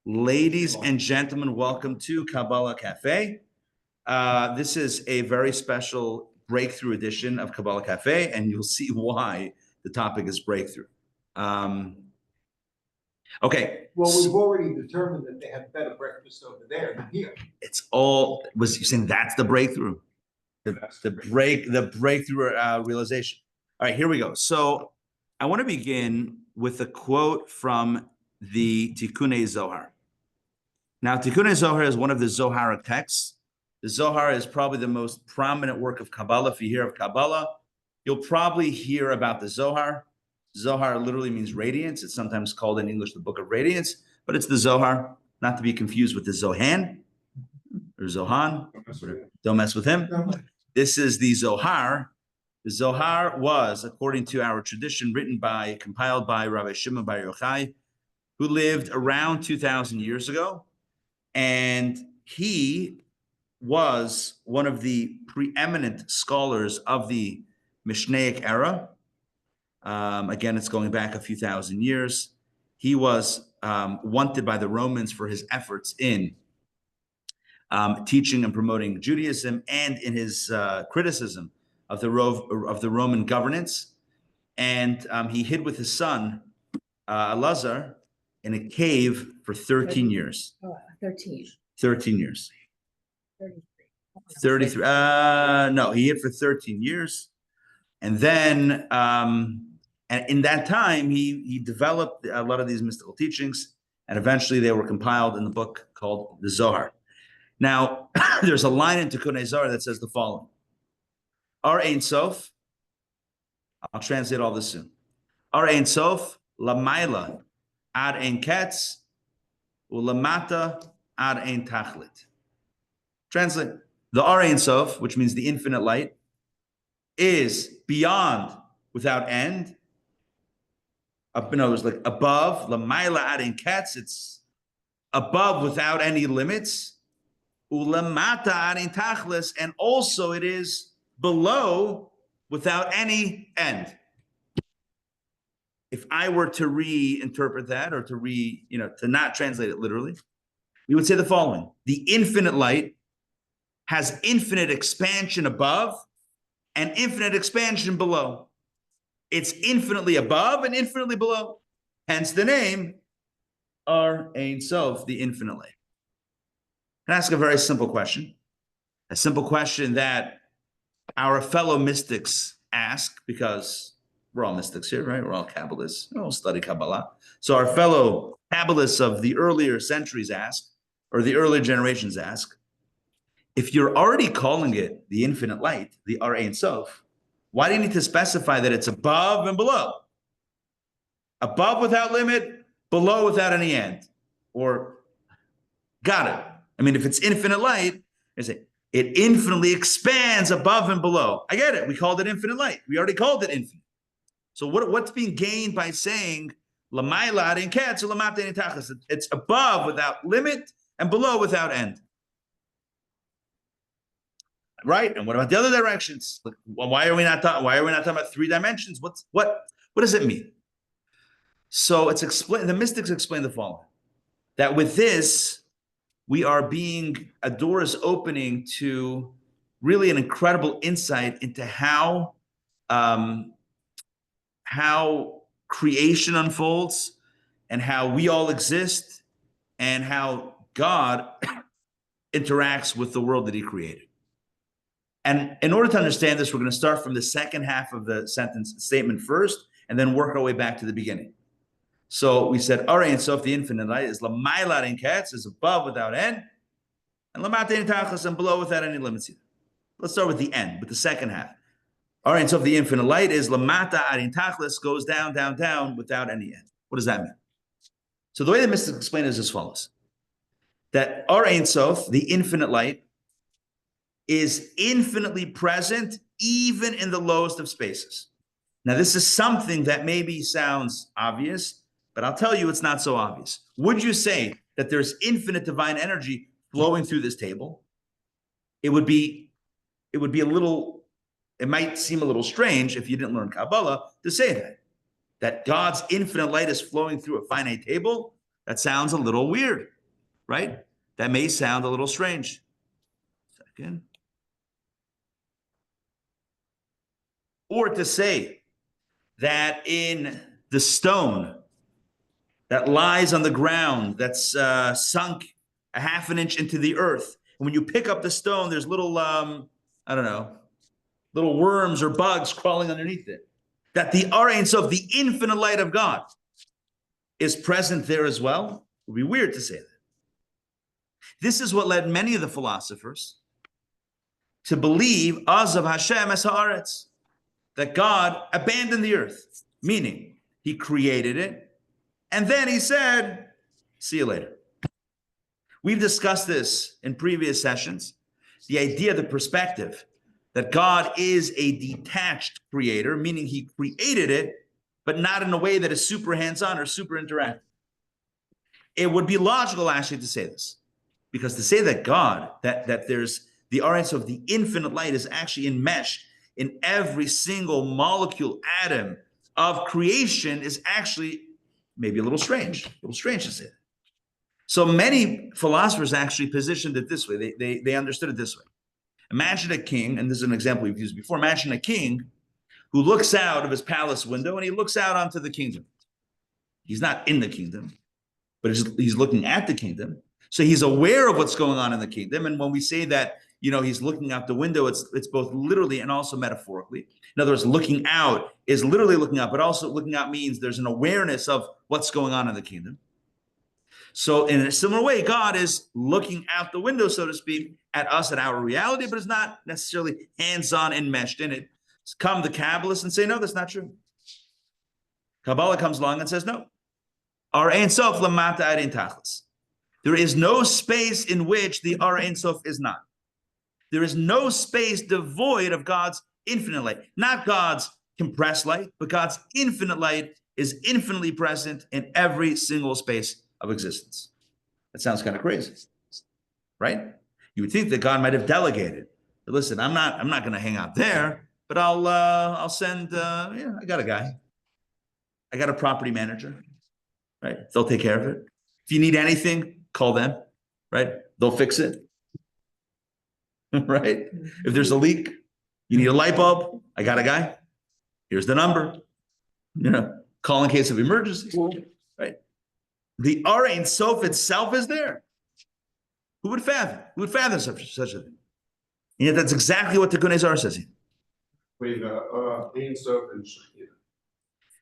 Ladies and gentlemen, welcome to Kabbalah Café. This is a very special breakthrough edition of Kabbalah Café, and you'll see why the topic is breakthrough. Okay. Well, we've already determined that they have better breakfast over there than here. Was you saying that's the breakthrough? The breakthrough realization. All right, here we go. So I want to begin with a quote from the Tikkunei Zohar. Now, Tikkunei Zohar is one of the Zoharic texts. The Zohar is probably the most prominent work of Kabbalah. If you hear of Kabbalah, you'll probably hear about the Zohar. Zohar literally means radiance. It's sometimes called in English the Book of Radiance, but it's the Zohar, not to be confused with the Zohan or Zohan. Don't mess with him. This is the Zohar. The Zohar was, according to our tradition, compiled by Rabbi Shimon Bar Yochai, who lived around 2,000 years ago. And he was one of the preeminent scholars of the Mishnaic era. Again, it's going back a few thousand years. He was wanted by the Romans for his efforts in teaching and promoting Judaism, and in his criticism of the Roman governance. And he hid with his son, Elazar, in a cave for 13 years. 13 years. 33. No, he hid for 13 years. And then, and in that time, he developed a lot of these mystical teachings, and eventually they were compiled in the book called the Zohar. Now, there's a line in Tikkunei Zohar that says the following: Ar Ein Sof, I'll translate all this soon. Ar Ein Sof, Lamaila, Ad Ein Ketz, Ulamata, Ad Ein Tachlit. Translate: the Ar Ein Sof, which means the infinite light, is beyond, without end. In other words, like above, Lamaila Ad Ein Ketz, it's above without any limits. Ulamata Ad Ein Tachlis, and also it is below without any end. If I were to reinterpret that, or to not translate it literally, we would say the following: the infinite light has infinite expansion above and infinite expansion below. It's infinitely above and infinitely below. Hence the name Ar Ein Sof, the infinite light. Can I ask a very simple question? A simple question that our fellow mystics ask, because we're all mystics here, right? We're all Kabbalists. We all study Kabbalah. So our fellow Kabbalists of the earlier centuries ask, or the earlier generations ask, if you're already calling it the infinite light, the Ar Ein Sof, why do you need to specify that it's above and below? Above without limit, below without any end. Or, got it. I mean, if it's infinite light, it infinitely expands above and below. I get it. We called it infinite light. We already called it infinite. So what's being gained by saying Lamaila Ad Ein Ketz or Lamata Ein Tachlis? It's above without limit and below without end. Right? And what about the other directions? Like, why are we not talking about three dimensions? What does it mean? So the mystics explain the following: that with this, a door is opening to really an incredible insight into how creation unfolds, and how we all exist, and how God interacts with the world that he created. And in order to understand this, we're going to start from the second half of the statement first, and then work our way back to the beginning. So we said, Ar Ein Sof, the infinite light, is Lamaila Ad Ein Ketz, is above without end, and Lamata Ein Tachlis, and below without any limits either. Let's start with the end, with the second half. Ar Ein Sof, the infinite light, is Lamata Ad Ein Tachlis, goes down, down, down, without any end. What does that mean? So the way the mystics explain it is as follows: that Ar Ein Sof, the infinite light, is infinitely present even in the lowest of spaces. Now, this is something that maybe sounds obvious, but I'll tell you it's not so obvious. Would you say that there's infinite divine energy flowing through this table? It might seem a little strange if you didn't learn Kabbalah to say that God's infinite light is flowing through a finite table. That sounds a little weird, right? That may sound a little strange. Second. Or to say that in the stone that lies on the ground, that's sunk a half an inch into the earth, and when you pick up the stone, there's little, I don't know, little worms or bugs crawling underneath it. That the Ar Ein Sof, the infinite light of God, is present there as well. It would be weird to say that. This is what led many of the philosophers to believe Azav Hashem es haaretz, that God abandoned the earth, meaning he created it, and then he said, see you later. We've discussed this in previous sessions, the idea, the perspective, that God is a detached creator, meaning he created it, but not in a way that is super hands-on or super interactive. It would be logical actually to say this, because to say that God, that there's the Ar Ein Sof, the infinite light, is actually enmeshed in every single molecule, atom of creation, is actually maybe a little strange to say that. So many philosophers actually positioned it this way. They understood it this way. Imagine a king, and this is an example we've used before. Imagine a king who looks out of his palace window and he looks out onto the kingdom. He's not in the kingdom, but he's looking at the kingdom. So he's aware of what's going on in the kingdom. And when we say that, he's looking out the window, it's both literally and also metaphorically. In other words, looking out is literally looking out, but also looking out means there's an awareness of what's going on in the kingdom. So in a similar way, God is looking out the window, so to speak, at us, at our reality, but it's not necessarily hands-on enmeshed in it. Come the Kabbalists and say, no, that's not true. Kabbalah comes along and says, no. Ar Ein Sof lamata arin tachlis. There is no space in which the Ar Ein Sof is not. There is no space devoid of God's infinite light. Not God's compressed light, but God's infinite light is infinitely present in every single space of existence. That sounds kind of crazy, right? You would think that God might have delegated. But listen, I'm not going to hang out there, but I'll send. I got a guy. I got a property manager, right? They'll take care of it. If you need anything, call them, right? They'll fix it, right? If there's a leak, you need a light bulb, I got a guy. Here's the number. Call in case of emergency, right? The Ar Ein Sof itself is there. Who would fathom? Who would fathom such a thing? And yet that's exactly what the Gunei Zar says here. Wait, Ein Sof and Shekhinah.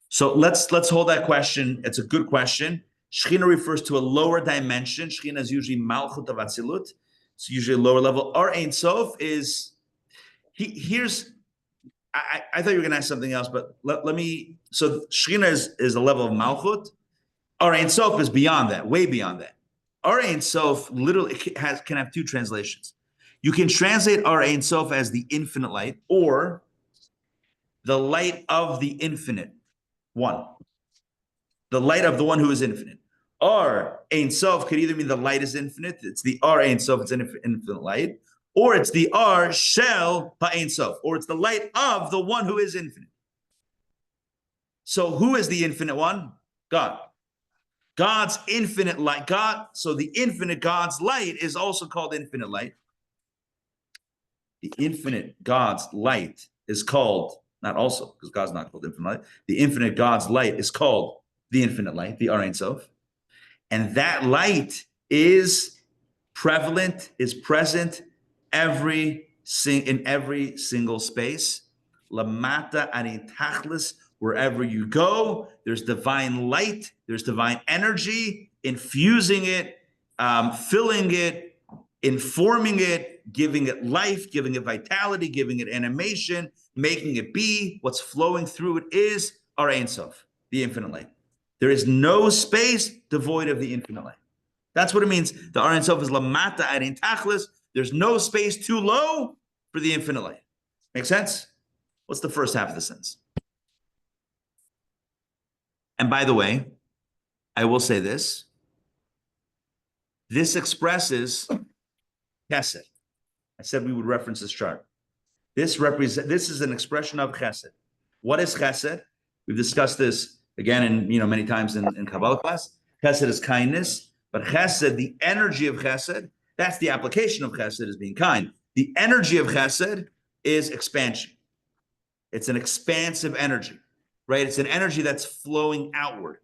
So let's hold that question. It's a good question. Shekhinah refers to a lower dimension. Shekhinah is usually Malchut of Atzilut. It's usually a lower level. Ar Ein Sof is, here's, I thought you were going to ask something else, but let me, so Shekhinah is a level of Malchut. Ar Ein Sof is beyond that, way beyond that. Ar Ein Sof literally can have two translations. You can translate Ar Ein Sof as the infinite light, or the light of the infinite one. The light of the one who is infinite. Ar Ein Sof could either mean the light is infinite, it's the Ar Ein Sof, it's an infinite light, or it's the Ar Shel HaEin Sof, or it's the light of the one who is infinite. So who is the infinite one? God. God's infinite light. So the infinite God's light is also called infinite light. The infinite God's light is called, not also, because God's not called infinite light. The infinite God's light is called the infinite light, the Ar Ein Sof. And that light is prevalent, is present in every single space. Lamata arin tachlis. Wherever you go, there's divine light, there's divine energy, infusing it, filling it, informing it, giving it life, giving it vitality, giving it animation, making it be. What's flowing through it is Ar Ein Sof, the infinite light. There is no space devoid of the infinite light. That's what it means. The Ar Ein Sof is lamata arin tachlis. There's no space too low for the infinite light. Make sense? What's the first half of the sentence? And by the way, I will say this. This expresses chesed. I said we would reference this chart. This is an expression of chesed. What is chesed? We've discussed this again many times in Kabbalah class. Chesed is kindness, but chesed, the energy of chesed, that's the application of chesed, is being kind. The energy of chesed is expansion. It's an expansive energy, right? It's an energy that's flowing outward.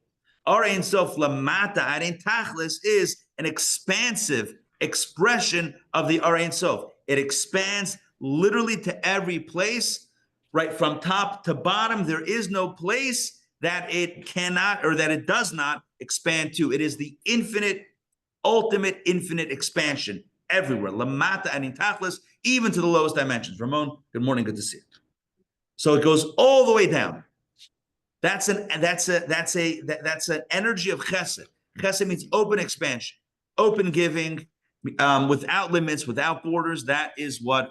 Our Ein Sof Lamata Arein Tachlis is an expansive expression of the Ar Ein Sof. It expands literally to every place, right? From top to bottom. There is no place that it cannot or that it does not expand to. It is the infinite, ultimate, infinite expansion everywhere. Lamata Arein Tachlis, even to the lowest dimensions. Ramon, good morning. Good to see you. So it goes all the way down. That's an energy of chesed. Chesed means open expansion, open giving, without limits, without borders. That is what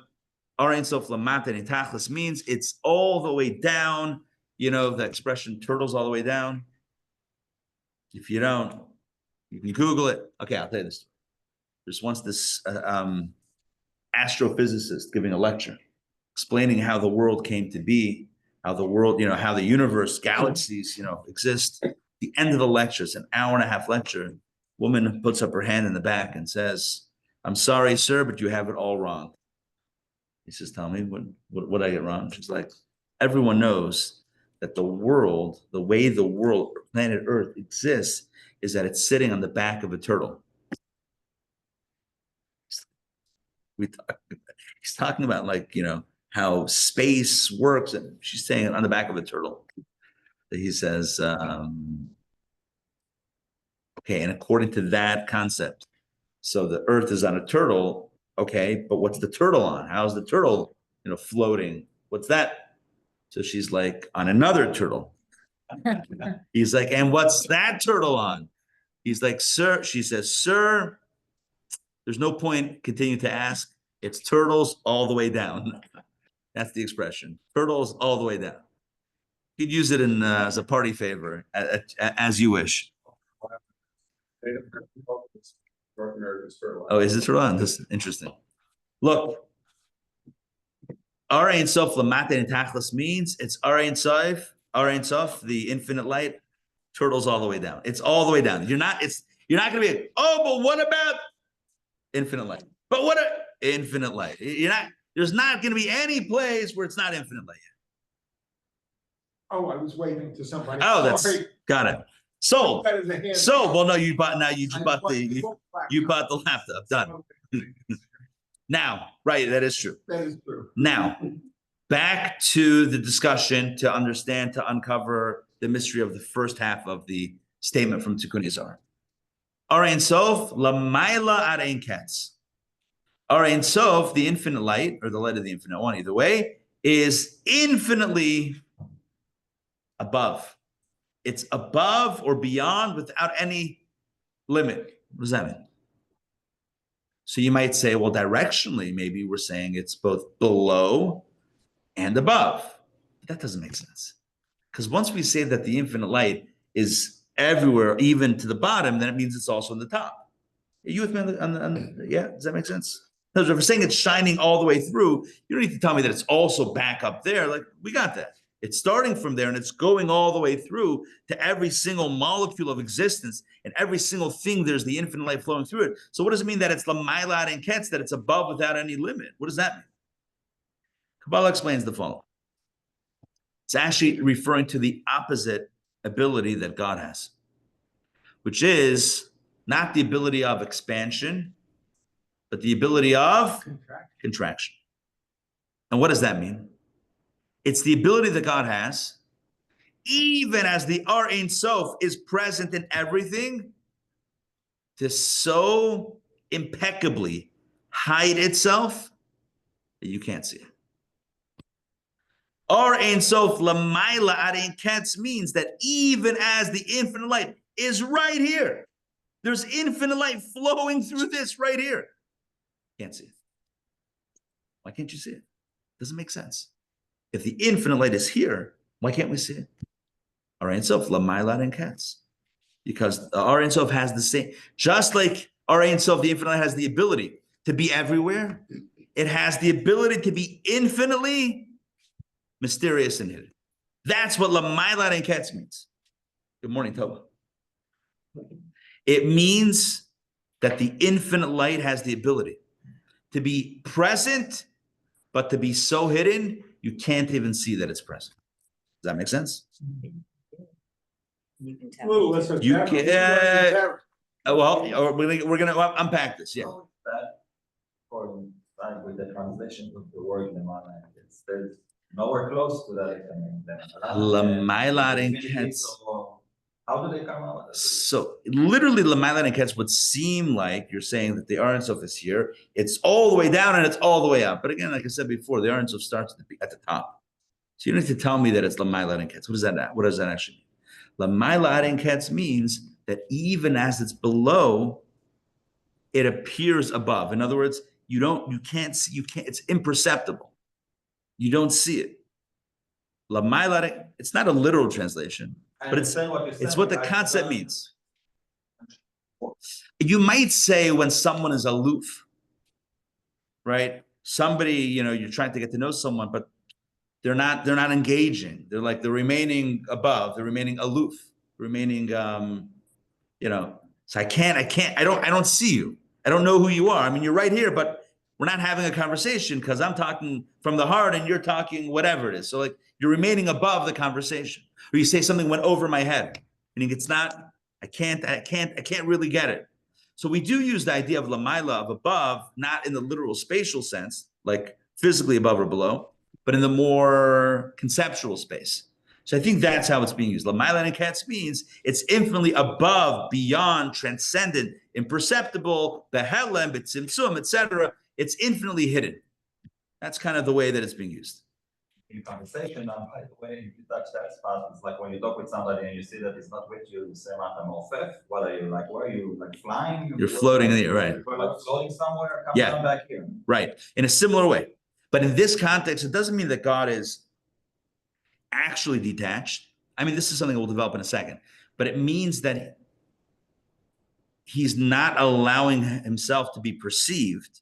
Ar Ein Sof Lamata Arein Tachlis means. It's all the way down. You know the expression "turtles all the way down." If you don't, you can Google it. Okay, I'll tell you this. There's once this astrophysicist giving a lecture, explaining how the world came to be, how the world, how the universe, galaxies, exist. The end of the lecture, it's an hour-and-a-half lecture. Woman puts up her hand in the back and says, "I'm sorry, sir, but you have it all wrong." He says, "Tell me, what did I get wrong?" She's like, "Everyone knows that the world, the way the world, planet Earth exists, is that it's sitting on the back of a turtle." He's talking about how space works, and she's saying it on the back of a turtle. He says, okay, and according to that concept, so the Earth is on a turtle, okay, but what's the turtle on? How's the turtle, floating? What's that? So she's like, on another turtle. He's like, and what's that turtle on? He's like, sir, she says, sir, there's no point continuing to ask. It's turtles all the way down. That's the expression. Turtles all the way down. You'd use it as a party favor, as you wish. Oh, is it turtle on? This is interesting. Look, Ar Ein Sof Lamata Arein Tachlis means it's Ar Ein Sof, the infinite light, turtles all the way down. It's all the way down. You're not going to be, oh, but what about infinite light? But what infinite light? There's not going to be any place where it's not infinite light. Oh, I was waving to somebody. Oh, Sorry. Got it. So, well, no, you bought the laptop. Done. Now, right, that is true. That is true. Now, back to the discussion to understand, to uncover the mystery of the first half of the statement from Tikkun Yizar. Ar Ein Sof Lamayla Arein Ketz. Ar Ein Sof, the infinite light, or the light of the infinite one, either way, is infinitely above. It's above or beyond without any limit. What does that mean? So you might say, well, directionally, maybe we're saying it's both below and above. But that doesn't make sense. Because once we say that the infinite light is everywhere, even to the bottom, then it means it's also on the top. Are you with me yeah? Does that make sense? If we're saying it's shining all the way through, you don't need to tell me that it's also back up there. Like, we got that. It's starting from there and it's going all the way through to every single molecule of existence, and every single thing, there's the infinite light flowing through it. So what does it mean that it's Lamayla Arein Ketz, that it's above without any limit? What does that mean? Kabbalah explains the following. It's actually referring to the opposite ability that God has, which is not the ability of expansion, but the ability of contraction. And what does that mean? It's the ability that God has, even as the Ar Ein Sof is present in everything, to so impeccably hide itself that you can't see it. Ar Ein Sof Lamayla Arein Ketz means that even as the infinite light is right here, there's infinite light flowing through this right here. Can't see it. Why can't you see it? Doesn't make sense. If the infinite light is here, why can't we see it? Ar Ein Sof Lamayla Arein Ketz. Because Ar Ein Sof has the same, just like Ar Ein Sof, the infinite light, has the ability to be everywhere, it has the ability to be infinitely mysterious and hidden. That's what Lamayla Arein Ketz means. Good morning, Toba. It means that the infinite light has the ability to be present, but to be so hidden, you can't even see that it's present. Does that make sense? You can A tell. little less You esoteric. Well, we're gonna unpack this. Yeah. How is that coincide with the translation of the word lemala? There's nowhere close to that. Lemala and Ketz. So how do they come out? So literally, Lemala and Ketz would seem like you're saying that the Ein Sof is here. It's all the way down and it's all the way up. But again, like I said before, the Ein Sof starts at the top. So you don't need to tell me that it's Lemala and Ketz. What does that actually mean? Lemala and Ketz means that even as it's below, it appears above. In other words, you can't see, it's imperceptible. You don't see it. Lemala, it's not a literal translation, but it's what the concept means. You might say when someone is aloof, right? Somebody, you're trying to get to know someone, but they're not engaging. They're remaining above, they're remaining aloof, remaining, so I don't see you. I don't know who you are. I mean, you're right here, but we're not having a conversation because I'm talking from the heart and you're talking whatever it is. So you're remaining above the conversation. Or you say something went over my head. Meaning it's not, I can't really get it. So we do use the idea of lamaila, of above, not in the literal spatial sense, like physically above or below, but in the more conceptual space. So I think that's how it's being used. Lamaila and Ketz means it's infinitely above, beyond, transcendent, imperceptible, behelem, b'tzimtzum, etc. It's infinitely hidden. That's kind of the way that it's being used. In conversation, by the way, if you touch that spot, it's like when you talk with somebody and you see that it's not with you, you say, what are you like? Where are you like flying? You're floating in the air, right? We're like floating somewhere, come down back here. Right. In a similar way. But in this context, it doesn't mean that God is actually detached. I mean, this is something we'll develop in a second, but it means that he's not allowing himself to be perceived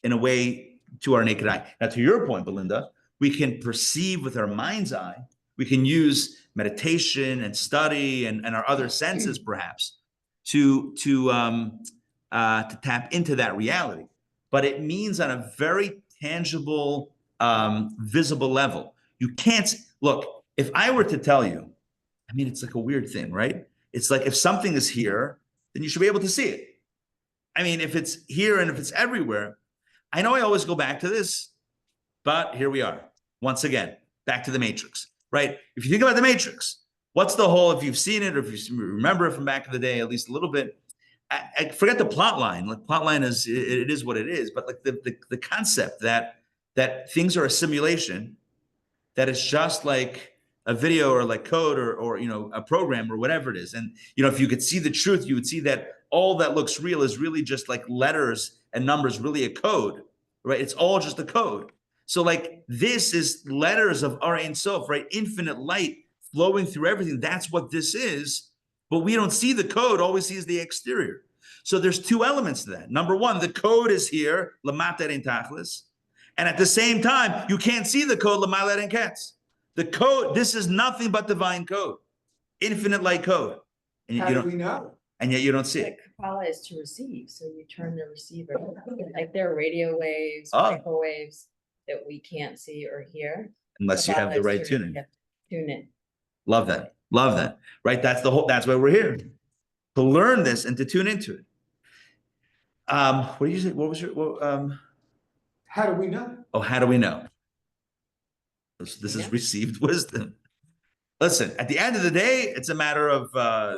in a way to our naked eye. Now, to your point, Belinda, we can perceive with our mind's eye. We can use meditation and study and our other senses, perhaps, to tap into that reality. But it means on a very tangible, visible level. You can't look. If I were to tell you, I mean, it's like a weird thing, right? It's like if something is here, then you should be able to see it. I mean, if it's here and if it's everywhere, I know I always go back to this, but here we are. Once again, back to the Matrix, right? If you think about the Matrix, what's the whole, if you've seen it or if you remember it from back in the day, at least a little bit, I forget the plot line. Like plot line is, it is what it is, but like the concept that things are a simulation, that it's just like a video or like code or a program or whatever it is. And if you could see the truth, you would see that all that looks real is really just like letters and numbers, really a code, right? It's all just a code. So like this is letters of our Ein Sof, right? Infinite light flowing through everything. That's what this is. But we don't see the code. All we see is the exterior. So there's two elements to that. Number one, the code is here, Lamata Ein Tachlis. And at the same time, you can't see the code, Lamala and Ketz. The code, this is nothing but divine code, infinite light code. And How do we know? And yet you don't see it. Kabbalah is to receive, so you turn the receiver. Like there are radio waves, Oh. microwaves that we can't see or hear. Unless you have the right tuning. Tune in. Love that. Love that. Right? That's why we're here. To learn this and to tune into it. What did you say? What was your How do we know? Oh, how do we know? This is received wisdom. Listen, at the end of the day, it's a matter of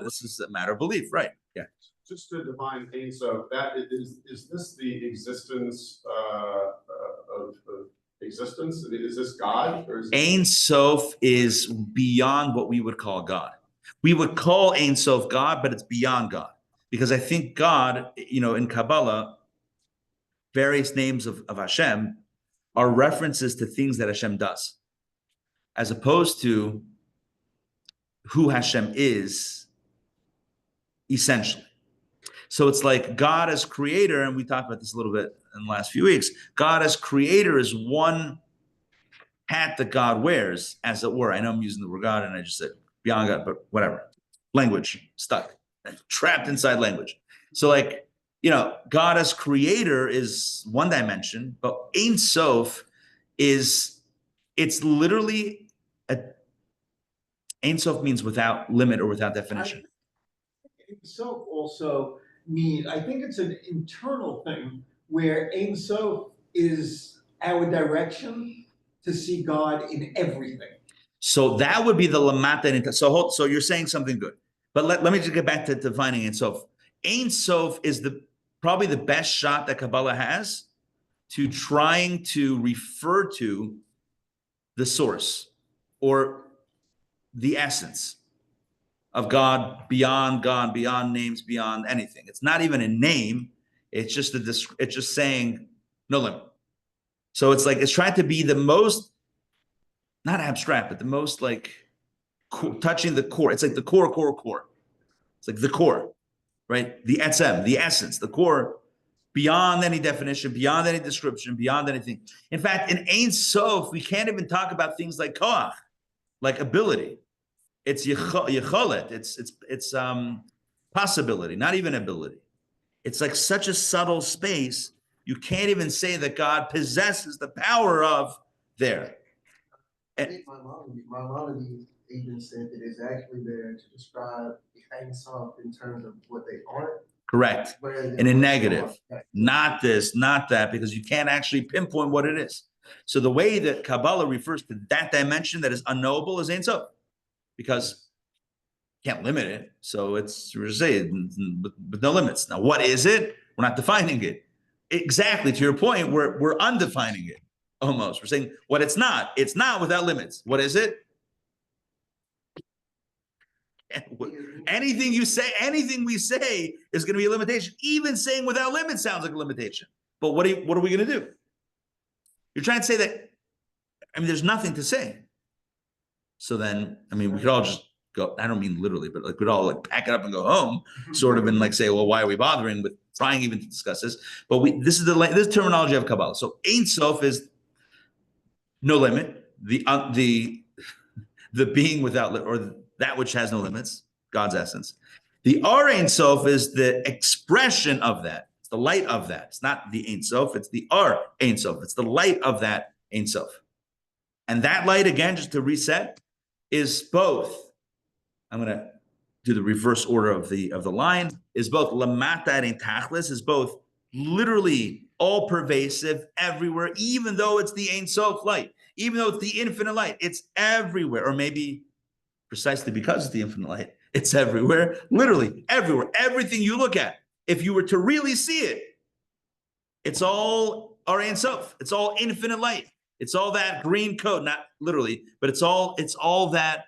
this is a matter of belief, right? Yeah. Just to define Ein Sof, that is this the existence of existence? Is this God or is Ein Sof is beyond what we would call God. We would call Ein Sof God, but it's beyond God. Because I think God, in Kabbalah, various names of Hashem are references to things that Hashem does, as opposed to who Hashem is essentially. So it's like God as creator, and we talked about this a little bit in the last few weeks. God as creator is one hat that God wears, as it were. I know I'm using the word God, and I just said beyond God, but whatever. Language, stuck. trapped inside language. So like, you know, God as creator is one dimension, but Ein Sof is, it's literally Ein Sof means without limit or without definition. Ein Sof also mean, I think it's an internal thing where Ein Sof is our direction to see God in everything. So that would be the lamata. So you're saying something good, but let me just get back to defining Ein Sof. Ein Sof is probably the best shot that Kabbalah has to trying to refer to the source or the essence of God, beyond names, beyond anything. It's not even a name. It's just it's just saying no limit. So it's like, it's trying to be the most, not abstract, but the most like touching the core. It's like the core. It's like the core, right? The etzem, the essence, the core, beyond any definition, beyond any description, beyond anything. In fact, in Ein Sof, we can't even talk about things like koach, like ability. It's yecholet. It's possibility, not even ability. It's like such a subtle space. You can't even say that God possesses the power of there. I think Maimonides even said that it's actually there to describe the Ein Sof in terms of what they aren't. Correct. In a negative, not this, not that, because you can't actually pinpoint what it is. So the way that Kabbalah refers to that dimension that is unknowable is Ein Sof, because you can't limit it. So it's, we're saying, with no limits. Now, what is it? We're not defining it. Exactly, to your point, we're undefining it almost. We're saying what it's not. It's not without limits. What is it? Anything you say, anything we say is going to be a limitation. Even saying without limits sounds like a limitation. But what are we going to do? You're trying to say that, I mean, there's nothing to say. So then, I mean, we could all just go, I don't mean literally, but like we'd all like pack it up and go home, sort of, and like say, well, why are we bothering with trying even to discuss this? But this is terminology of Kabbalah. So Ein Sof is no limit, the being without, or that which has no limits, God's essence. The Ar Ein Sof is the expression of that. It's the light of that. It's not the Ein Sof, it's the Ar Ein Sof. It's the light of that Ein Sof. And that light, again, just to reset, is both, I'm going to do the reverse order of the line, is both lamata and tachlis, is both literally all pervasive everywhere, even though it's the Ein Sof light, even though it's the infinite light, it's everywhere. Or maybe precisely because it's the infinite light, it's everywhere, literally everywhere. Everything you look at, if you were to really see it, it's all Ein Sof. It's all infinite light. It's all that green code, not literally, but it's all that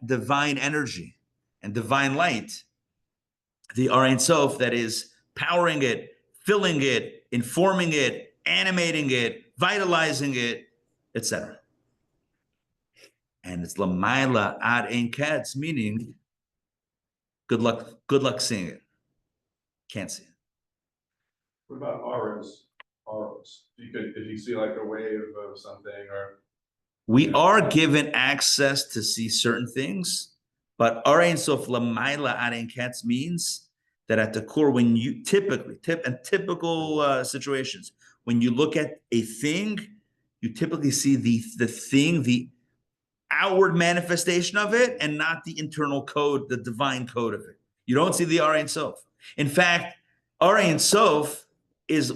divine energy and divine light, the Ein Sof, that is powering it, filling it, informing it, animating it, vitalizing it, etc. And it's Lamaila ad ein ketz, meaning good luck seeing it. Can't see it. What about auras? Auras. If you see like a wave of something, or we are given access to see certain things, but Ar Ein Sof Lamaila ad ein ketz means that at the core, when you typical situations, when you look at a thing, you typically see the thing, the outward manifestation of it, and not the internal code, the divine code of it. You don't see the Ar Ein Sof. In fact, Ar Ein Sof is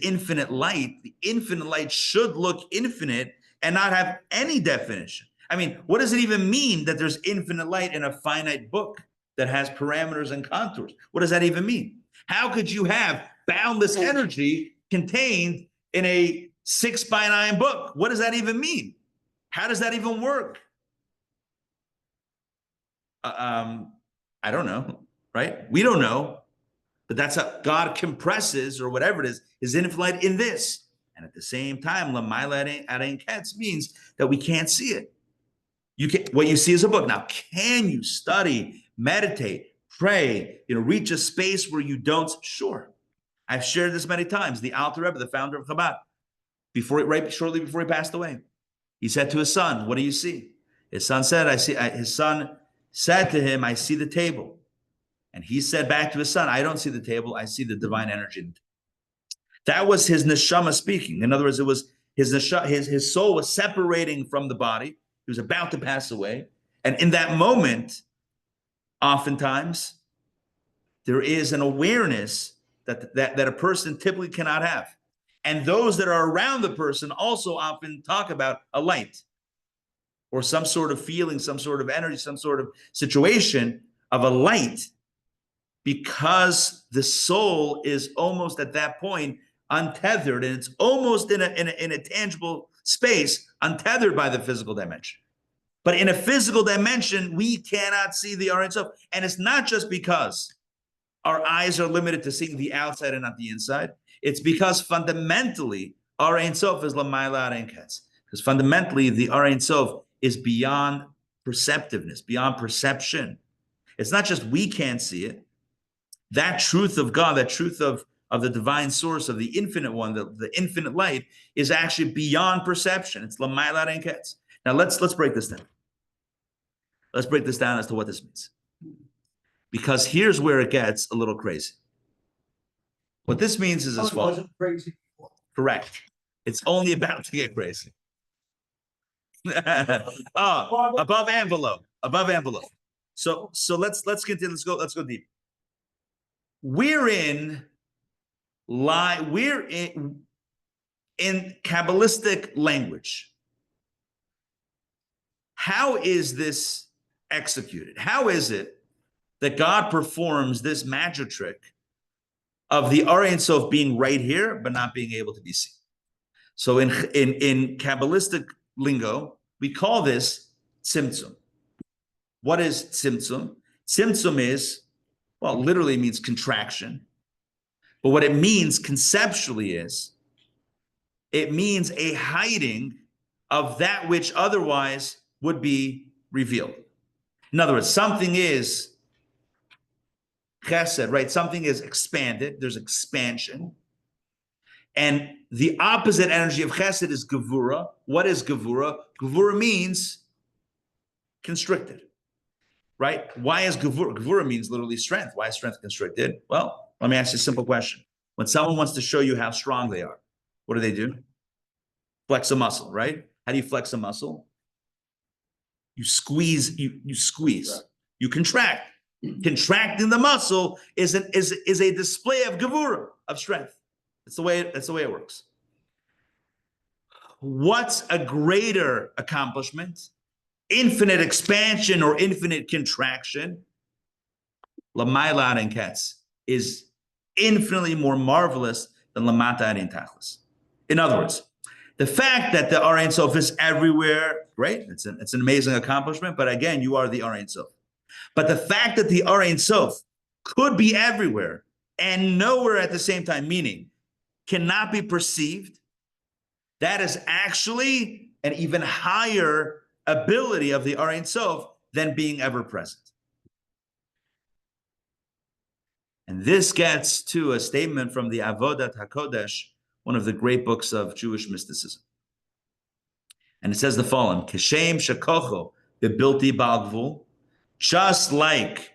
infinite light. The infinite light should look infinite and not have any definition. I mean, what does it even mean that there's infinite light in a finite book that has parameters and contours? What does that even mean? How could you have boundless energy contained in a 6x9 book? What does that even mean? How does that even work? I don't know, right? We don't know, but that's how God compresses, or whatever it is, his infinite light in this. And at the same time, Lamaila ad ein ketz means that we can't see it. What you see is a book. Now, can you study, meditate, pray, reach a space where you don't? Sure. I've shared this many times. The Alter Rebbe, the founder of Chabad, shortly before he passed away, he said to his son, what do you see? His son said, his son said to him, I see the table. And he said back to his son, I don't see the table, I see the divine energy. That was his neshama speaking. In other words, it was his soul was separating from the body. He was about to pass away. And in that moment, oftentimes, there is an awareness that a person typically cannot have. And those that are around the person also often talk about a light or some sort of feeling, some sort of energy, some sort of situation of a light, because the soul is almost at that point untethered, and it's almost in a tangible space, untethered by the physical dimension. But in a physical dimension, we cannot see the Ein Sof. And it's not just because our eyes are limited to seeing the outside and not the inside. It's because fundamentally, our Ein Sof is Lamayla Ein Ketz. Because fundamentally, the Ein Sof is beyond perceptiveness, beyond perception. It's not just we can't see it. That truth of God, that truth of the divine source, of the infinite one, the infinite light, is actually beyond perception. It's Lamayla Ein Ketz. Now let's break this down. Let's break this down as to what this means. Because here's where it gets a little crazy. What this means is as follows. Crazy. Correct. It's only about to get crazy. Above envelope. So let's continue. Let's go deep. We're in Kabbalistic language. How is this executed? How is it that God performs this magic trick of the Ein Sof being right here, but not being able to be seen? So in Kabbalistic lingo, we call this tzimtzum. What is tzimtzum? Tzimtzum is, well, literally means contraction. But what it means conceptually is, it means a hiding of that which otherwise would be revealed. In other words, something is chesed, right? Something is expanded. There's expansion. And the opposite energy of chesed is gevura. What is gevura? Gevura means constricted, right? Why is gevura? Gevura means literally strength. Why is strength constricted? Well, let me ask you a simple question. When someone wants to show you how strong they are, what do? Flex a muscle, right? How do you flex a muscle? You squeeze, you squeeze, right. You contract. Contracting the muscle is a display of gevura, of strength. That's the way it works. What's a greater accomplishment? Infinite expansion or infinite contraction? Lamayla Ein Ketz is infinitely more marvelous than Lamata Ein Tachlis. In other words, the fact that the Ein Sof is everywhere, great, it's an amazing accomplishment, but again, you are the Ein Sof. But the fact that the Ein Sof could be everywhere and nowhere at the same time, meaning cannot be perceived, that is actually an even higher ability of the Ein Sof than being ever present. And this gets to a statement from the Avodat HaKodesh, one of the great books of Jewish mysticism. And it says the following, Keshem shekocho bebilti ba'al, just like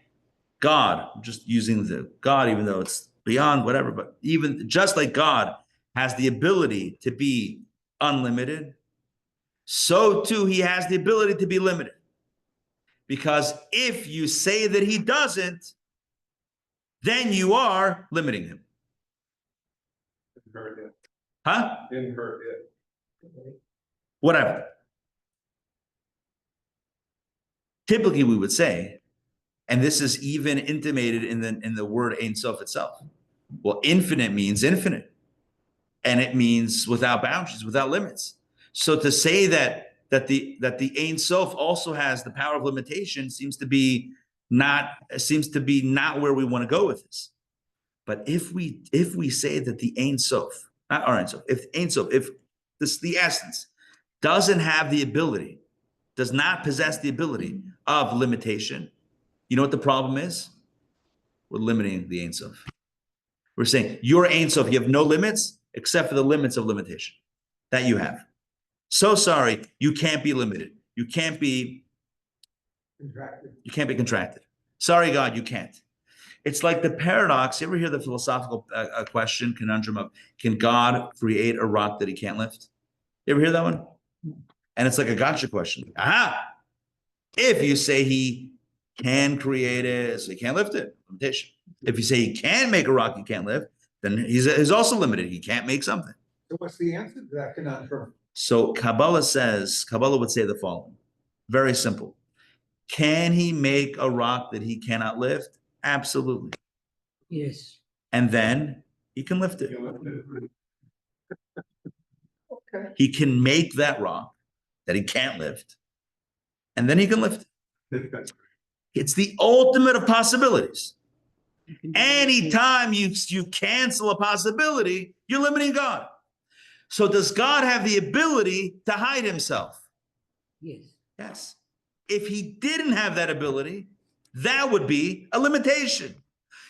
God, I'm just using the God, even though it's beyond whatever, but even just like God has the ability to be unlimited, so too he has the ability to be limited. Because if you say that he doesn't, then you are limiting him. Huh? Whatever. Typically, we would say, and this is even intimated in the word Ein Sof itself. Well, infinite means infinite, and it means without boundaries, without limits. So to say that the Ein Sof also has the power of limitation seems to be not where we want to go with this. But if we say that the Ein Sof, not our Ein Sof, if Ein Sof, if this the essence doesn't have the ability, does not possess the ability of limitation, you know what the problem is? We're limiting the Ein Sof. We're saying your Ein Sof, you have no limits except for the limits of limitation that you have. So sorry, you can't be limited. You can't be Contracted. contracted. Sorry, God, you can't. It's like the paradox. You ever hear the philosophical question, conundrum of, can God create a rock that he can't lift? You ever hear that one? And it's like a gotcha question. Aha! If you say he can create it, so he can't lift it, limitation. If you say he can make a rock he can't lift, then he's also limited. He can't make something. So what's the answer to that conundrum? So Kabbalah would say the following. Very simple. Can he make a rock that he cannot lift? Absolutely. Yes. And then he can lift it. Okay. He can make that rock that he can't lift, and then he can lift it. It's the ultimate of possibilities. Anytime you cancel a possibility, you're limiting God. So does God have the ability to hide himself? Yes. Yes. If he didn't have that ability, that would be a limitation.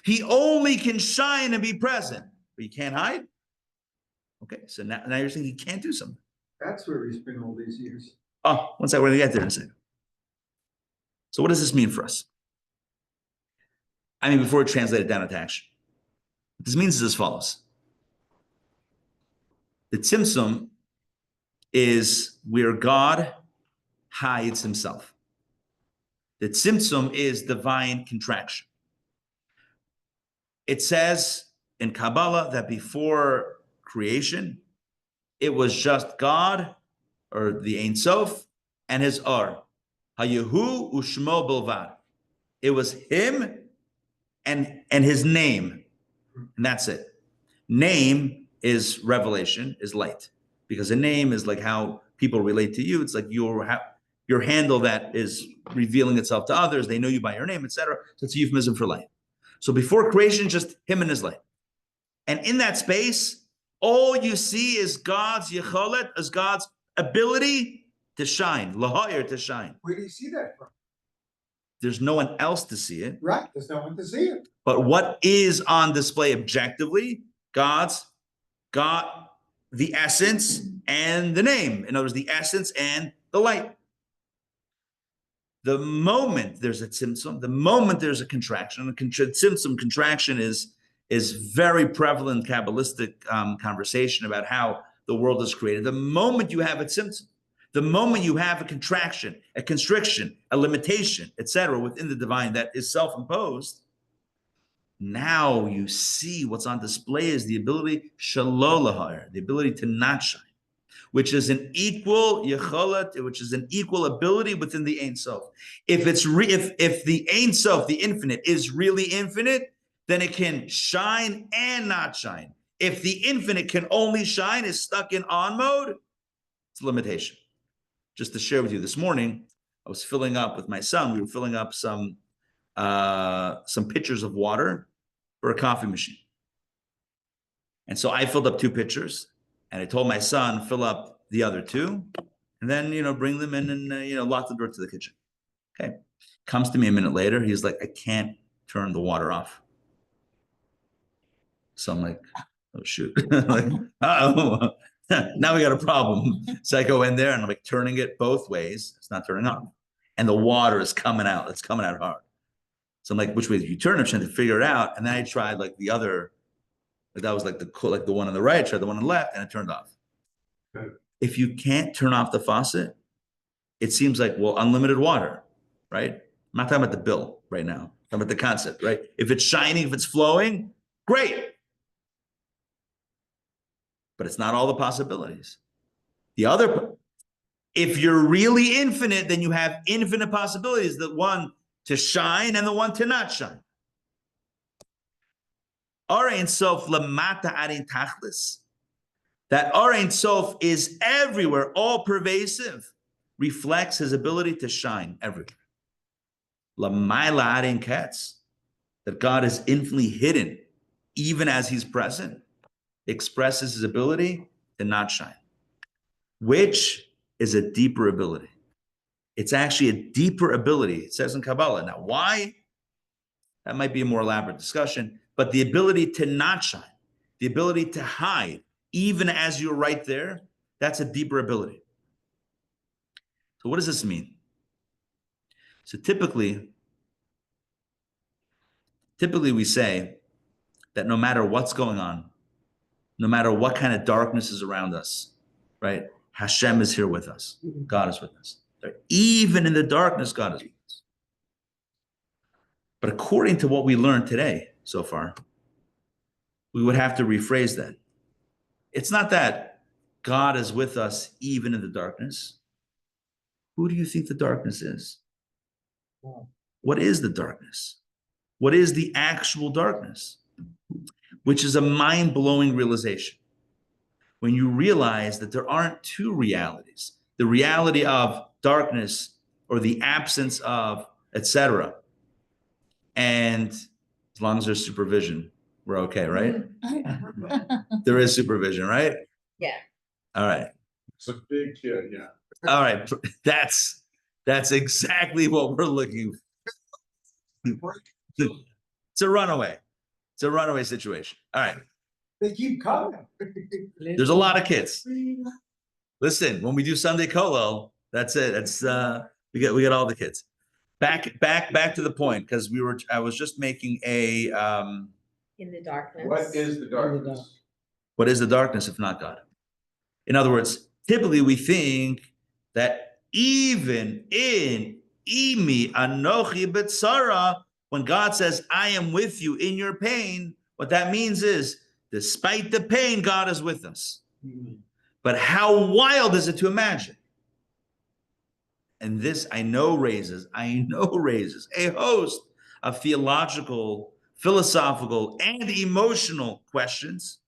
He only can shine and be present, but he can't hide. Okay, so now you're saying he can't do something. That's where he's been all these years. Oh, one second, we're gonna get there in a second. So what does this mean for us? I mean, before we translate it down into action, what this means is as follows. The tzimtzum is where God hides himself. The tzimtzum is divine contraction. It says in Kabbalah that before creation, it was just God, or the Ein Sof, and his Or. Hayehu ushmo bilvad. It was him and his name, and that's it. Name is revelation, is light, because a name is like how people relate to you. It's like your handle that is revealing itself to others. They know you by your name, etc. So it's a euphemism for light. So before creation, just him and his light. And in that space, all you see is God's yecholet, is God's ability to shine, lahoyer, to shine. Where do you see that from? There's no one else to see it. Right, there's no one to see it. But what is on display objectively? God, the essence and the name. In other words, the essence and the light. The moment there's a tzimtzum, the moment there's a contraction, the tzimtzum contraction is very prevalent Kabbalistic conversation about how the world is created. The moment you have a tzimtzum, the moment you have a contraction, a constriction, a limitation, etc., within the divine that is self-imposed, now you see what's on display is the ability shalolahar, the ability to not shine, which is an equal yecholet, which is an equal ability within the Ein Sof. If the Ein Sof, the infinite, is really infinite, then it can shine and not shine. If the infinite can only shine, is stuck in on mode, it's a limitation. Just to share with you, this morning, I was filling up with my son. We were filling up some pitchers of water for a coffee machine. And so I filled up 2 pitchers, and I told my son, fill up the other 2, and then, bring them in and, lock the door to the kitchen. Okay. Comes to me a minute later. He's like, I can't turn the water off. So I'm like, oh, shoot. Like, uh-oh. Now we got a problem. So I go in there and I'm like turning it both ways. It's not turning on. And the water is coming out. It's coming out hard. So I'm like, which way do you turn it? I'm trying to figure it out. And then I tried like the other, like that was like the one on the right, I tried the one on the left, and it turned off. Okay. If you can't turn off the faucet, it seems like, well, unlimited water, right? I'm not talking about the bill right now. I'm talking about the concept, right? If it's shining, if it's flowing, great. But it's not all the possibilities. If you're really infinite, then you have infinite possibilities, the one to shine and the one to not shine. Ar Ein Sof lamata arin tachlis. That Ar Ein Sof is everywhere, all pervasive, reflects his ability to shine everywhere. Lamayla arin ketz. That God is infinitely hidden, even as he's present, expresses his ability to not shine, which is a deeper ability. It's actually a deeper ability, it says in Kabbalah. Now, why? That might be a more elaborate discussion, but the ability to not shine, the ability to hide, even as you're right there, that's a deeper ability. So what does this mean? So typically we say that no matter what's going on, no matter what kind of darkness is around us, right? Hashem is here with us. God is with us. Even in the darkness, God is with us. But according to what we learned today so far, we would have to rephrase that. It's not that God is with us even in the darkness. Who do you think the darkness is? What is the darkness? What is the actual darkness? Which is a mind-blowing realization. When you realize that there aren't two realities, the reality of darkness or the absence of, etc. And as long as there's supervision, we're okay, right? There is supervision, right? Yeah. All right. It's a big kid, yeah. All right. That's exactly what we're looking for. It's a runaway. It's a runaway situation. All right. They keep coming. There's a lot of kids. Listen, when we do Sunday Kollel, that's it. It's we get all the kids. Back to the point, because I was just making a In the darkness. What is the darkness? what is the darkness if not God? In other words, typically we think that even in Imi Anochi B'tzara, when God says, I am with you in your pain, what that means is, despite the pain, God is with us. But how wild is it to imagine? And this I know raises a host of theological, philosophical, and emotional questions.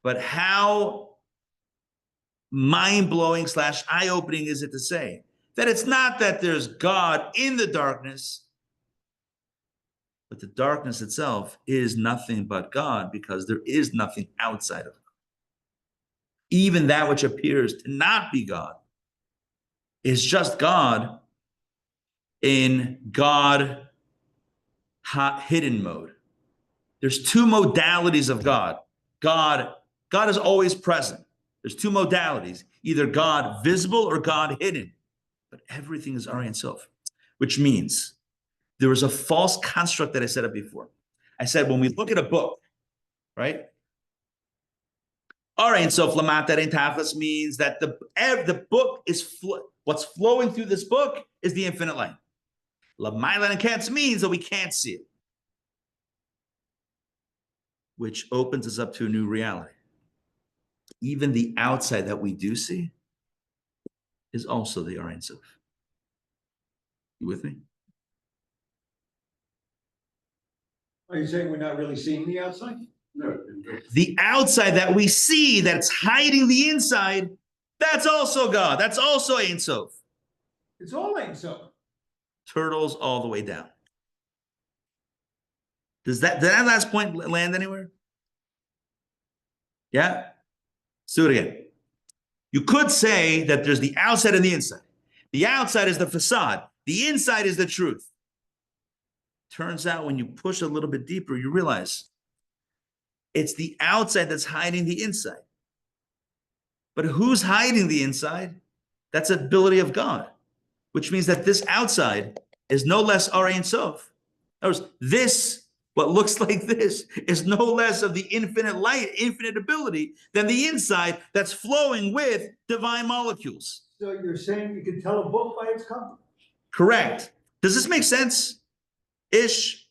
But how mind-blowing / eye-opening is it to say that it's not that there's God in the darkness, but the darkness itself is nothing but God, because there is nothing outside of God. Even that which appears to not be God is just God in God hidden mode. There's two modalities of God. God is always present. There's two modalities, either God visible or God hidden. But everything is Ari Ein Sof, which means there was a false construct that I set up before. I said, when we look at a book, right? Ari Ein Sof Lamata Ein Tachlis means that the book is what's flowing through this book is the infinite light. Lamaila and Katz means that we can't see it, which opens us up to a new reality. Even the outside that we do see is also the Ari Ein Sof. You with me? Are you saying we're not really seeing the outside? No. The outside that we see that's hiding the inside, that's also God. That's also Ein Sof. It's all Ein Sof. Turtles all the way down. Did that last point land anywhere? Yeah? Let's do it again. You could say that there's the outside and the inside. The outside is the facade. The inside is the truth. Turns out when you push a little bit deeper, you realize it's the outside that's hiding the inside. But who's hiding the inside? That's the ability of God, which means that this outside is no less Ari Ein Sof. In other words, this, what looks like this, is no less of the infinite light, infinite ability than the inside that's flowing with divine molecules. So you're saying you can tell a book by its cover? Correct. Does this make sense? Ish?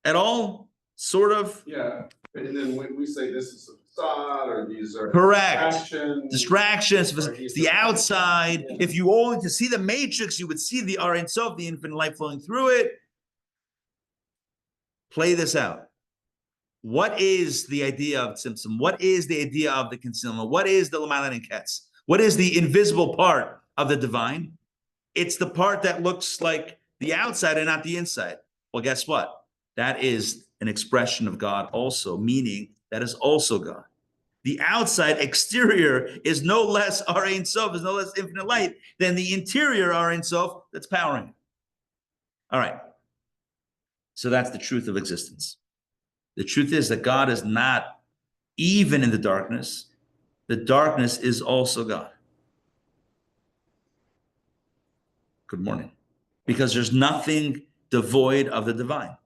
At all? Sort of? Yeah, and then when we say this is a facade, or these are Correct. Distractions. or It's these the are- outside. Yeah. If you only to see the matrix, you would see the Ari Ein Sof, the infinite light flowing through it. Play this out. What is the idea of Tzimtzum? What is the idea of the concealment? What is the Lamalan and Ketz? What is the invisible part of the divine? It's the part that looks like the outside and not the inside. Well, guess what? That is an expression of God also, meaning that is also God. The outside exterior is no less Ari Ein Sof, is no less infinite light than the interior Ari Ein Sof that's powering it. All right. So that's the truth of existence. The truth is that God is not even in the darkness. The darkness is also God. Good morning. Because there's nothing devoid of the divine.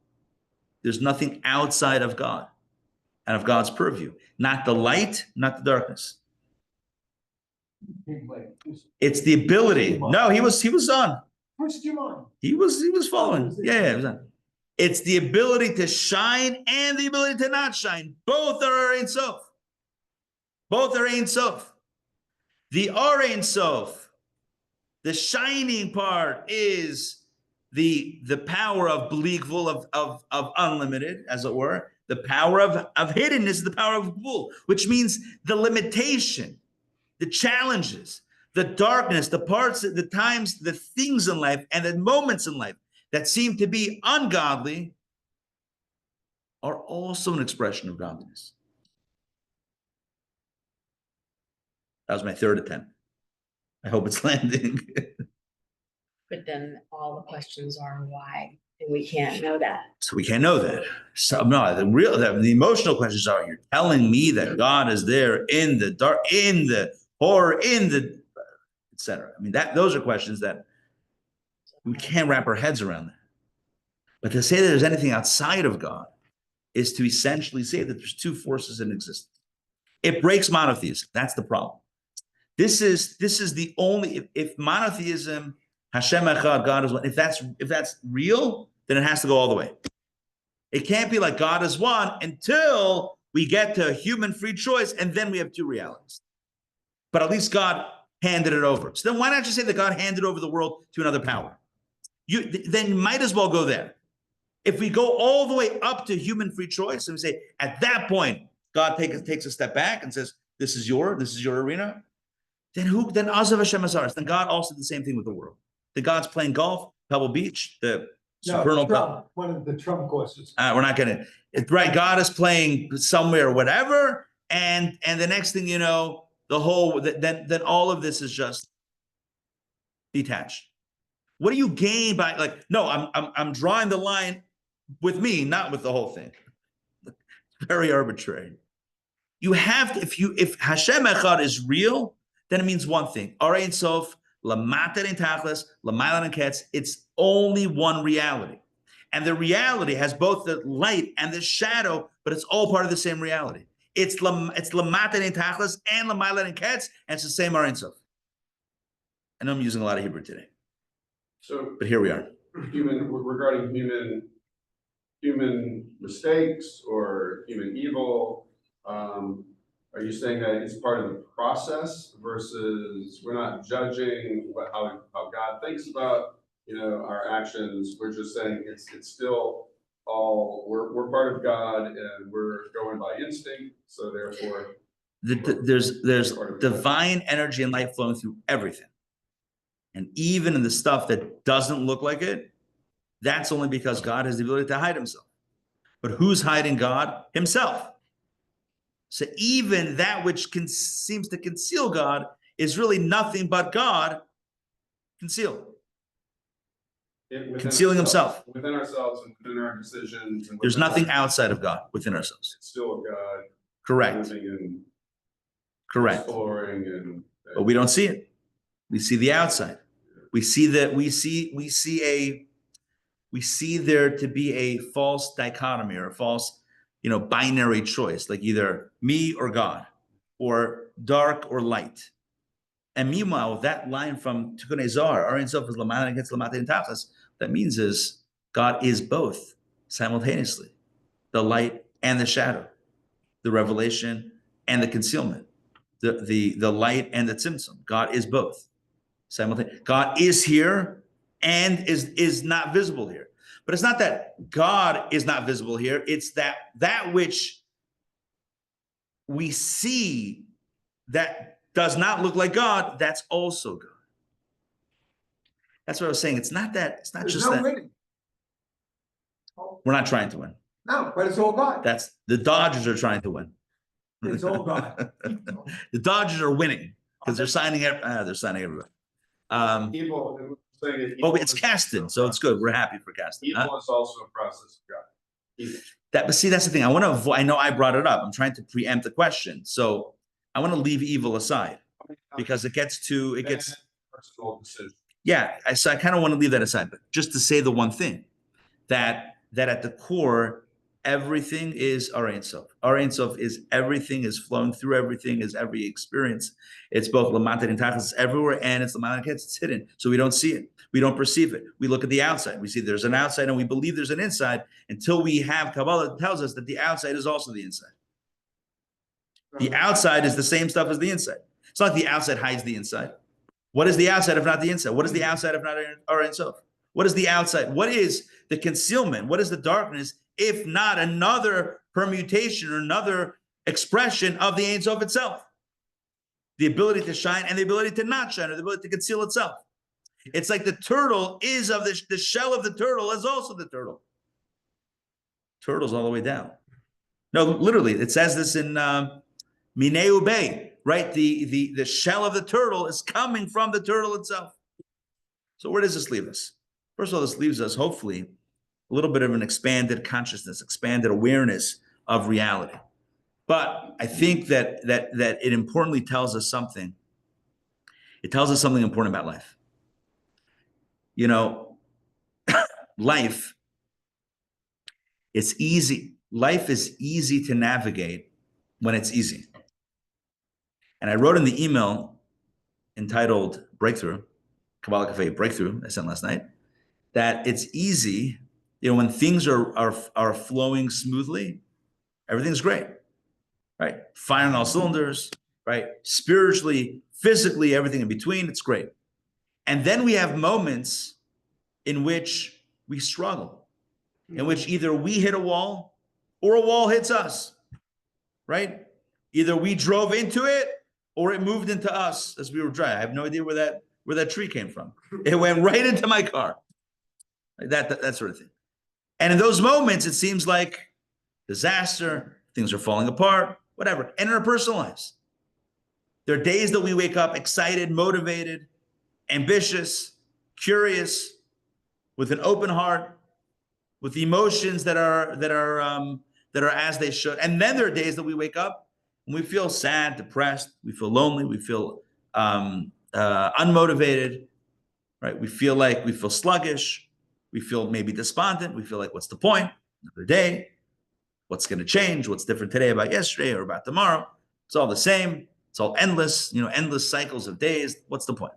There's nothing outside of God and of God's purview. Not the light, not the darkness. It's the ability. No, he was on. Pushed you on. He was following. Yeah, he was on. It's the ability to shine and the ability to not shine. Both are Ein Sof. Both are Ein Sof. The Ein Sof, the shining part, is the power of Bligvul, of unlimited, as it were. The power of hiddenness is the power of Gvul, which means the limitation, the challenges, the darkness, the parts, the times, the things in life, and the moments in life that seem to be ungodly are also an expression of godliness. That was my third attempt. I hope it's landing. But then all the questions are why, and we can't know that. So we can't know that. So no, the emotional questions are: you're telling me that God is there in the dark, in the horror, in the etc. I mean, those are questions that we can't wrap our heads around. That. But to say that there's anything outside of God is to essentially say that there's two forces in existence. It breaks monotheism. That's the problem. This is the only, if monotheism, Hashem Echad, God is one, if that's real, then it has to go all the way. It can't be like God is one until we get to human free choice, and then we have two realities. But at least God handed it over. So then why not just say that God handed over the world to another power? Then you might as well go there. If we go all the way up to human free choice and we say, at that point, God takes a step back and says, this is your arena, then Azav Hashem Azaris, then God also did the same thing with the world. The God's playing golf, Pebble Beach, the supernal Trump, one of the Trump courses. we're not gonna, right, God is playing somewhere, whatever, and the next thing you know, the whole, then all of this is just detached. What do you gain by, like, no, I'm drawing the line with me, not with the whole thing. Very arbitrary. You have to, if Hashem Echad is real, then it means one thing. Ein Sof, Lamater in Tachlis, Lamaylan and Ketz, it's only one reality. And the reality has both the light and the shadow, but it's all part of the same reality. It's Lamater in Tachlis and Lamaylan and Ketz, and it's the same Ein Sof. I know I'm using a lot of Hebrew today. So, But here we are. regarding human mistakes or human evil, are you saying that it's part of the process versus we're not judging how God thinks about our actions? We're just saying it's still all we're part of God and we're going by instinct. So therefore, There's divine energy and light flowing through everything. And even in the stuff that doesn't look like it, that's only because God has the ability to hide himself. But who's hiding God? Himself. So even that which seems to conceal God is really nothing but God concealed. Concealing himself. Within ourselves and within our decisions. And There's nothing outside of God within ourselves. It's still God. Correct. Correct. Exploring and But we don't see it. We see the outside. We see that we see there to be a false dichotomy or a false, binary choice, like either me or God, or dark or light. And meanwhile, that line from Tikkun Zohar, Ein Sof is Lamaylan and Ketz Lamatei in Tachlis, that means is God is both simultaneously, the light and the shadow, the revelation and the concealment, the light and the tzimtzum. God is both simultaneously. God is here and is not visible here. But it's not that God is not visible here. It's that which we see that does not look like God, that's also God. That's what I was saying. It's not There's just no that. winning. We're not trying to win. No, but it's all God. That's the Dodgers are trying to win. It's all God. The Dodgers are winning because they're signing everybody. evil. Oh, it's Caston, so it's good. We're happy for Caston. Evil is also a process of God. Evil. But see, that's the thing. I want to avoid. I know I brought it up. I'm trying to preempt the question, so I want to leave evil aside because it gets Personal decision. So I kind of want to leave that aside, but just to say the one thing, that at the core, everything is our Ein Sof. Our Ein Sof is everything, is flowing through everything, is every experience. It's both Lamata and Tachlis, it's everywhere, and it's Lamata and it's hidden. So we don't see it. We don't perceive it. We look at the outside. We see there's an outside and we believe there's an inside until we have Kabbalah that tells us that the outside is also the inside. The outside is the same stuff as the inside. It's not like the outside hides the inside. What is the outside if not the inside? What is the outside if not our Ein Sof? What is the outside? What is the concealment? What is the darkness if not another permutation or another expression of the Ein Sof itself? The ability to shine and the ability to not shine, or the ability to conceal itself. It's like the turtle is of the shell of the turtle is also the turtle. Turtle's all the way down. No, literally, it says this in Mineu Bay, right? The shell of the turtle is coming from the turtle itself. So where does this leave us? First of all, this leaves us, hopefully, a little bit of an expanded consciousness, expanded awareness of reality. But I think that it importantly tells us something. It tells us something important about life. You know, life, it's easy. Life is easy to navigate when it's easy. And I wrote in the email entitled Breakthrough, Kabbalah Café Breakthrough, I sent last night, that it's easy, you know, when things are flowing smoothly, everything's great, right? Firing on all cylinders, right? Spiritually, physically, everything in between, it's great. And then we have moments in which we struggle, in which either we hit a wall or a wall hits us, right? Either we drove into it or it moved into us as we were driving. I have no idea where that tree came from. It went right into my car. Like that sort of thing. And in those moments, it seems like disaster, things are falling apart, whatever. And in our personal lives, there are days that we wake up excited, motivated, ambitious, curious, with an open heart, with emotions that are as they should. And then there are days that we wake up and we feel sad, depressed, we feel lonely, we feel unmotivated, right? We feel sluggish, we feel maybe despondent, we feel like, what's the point? Another day, what's going to change? What's different today about yesterday or about tomorrow? It's all the same. It's all endless, endless cycles of days. What's the point?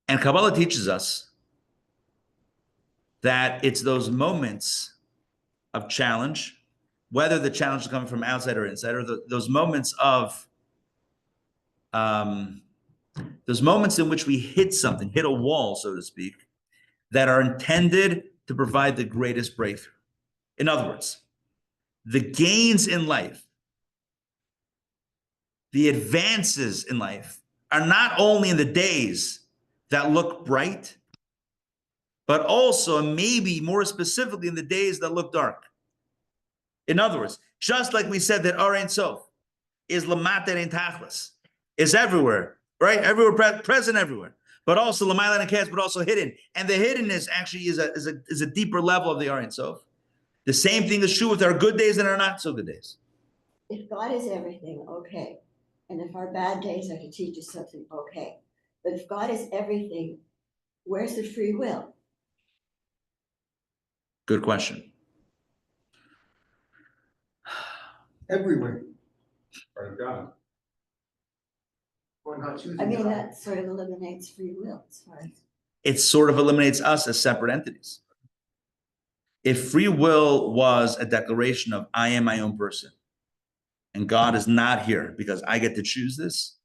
And Kabbalah teaches us that it's those moments of challenge, whether the challenge is coming from outside or inside, or those moments in which we hit something, hit a wall, so to speak, that are intended to provide the greatest breakthrough. In other words, the gains in life, the advances in life are not only in the days that look bright, but also, and maybe more specifically, in the days that look dark. In other words, just like we said that our Ein Sof is Lamata and Tachlis, is everywhere, right? Everywhere, present everywhere, but also Lamayla and Kes, but also hidden. And the hiddenness actually is a deeper level of the Ein Sof. The same thing is true with our good days and our not so good days. If God is everything, okay. And if our bad days are to teach us something, okay. But if God is everything, where's the free will? Good question. Everywhere. Part of God. Or not choosing I mean, God. that sort of eliminates free will as far as. It sort of eliminates us as separate entities. If free will was a declaration of I am my own person, and God is not here because I get to choose this,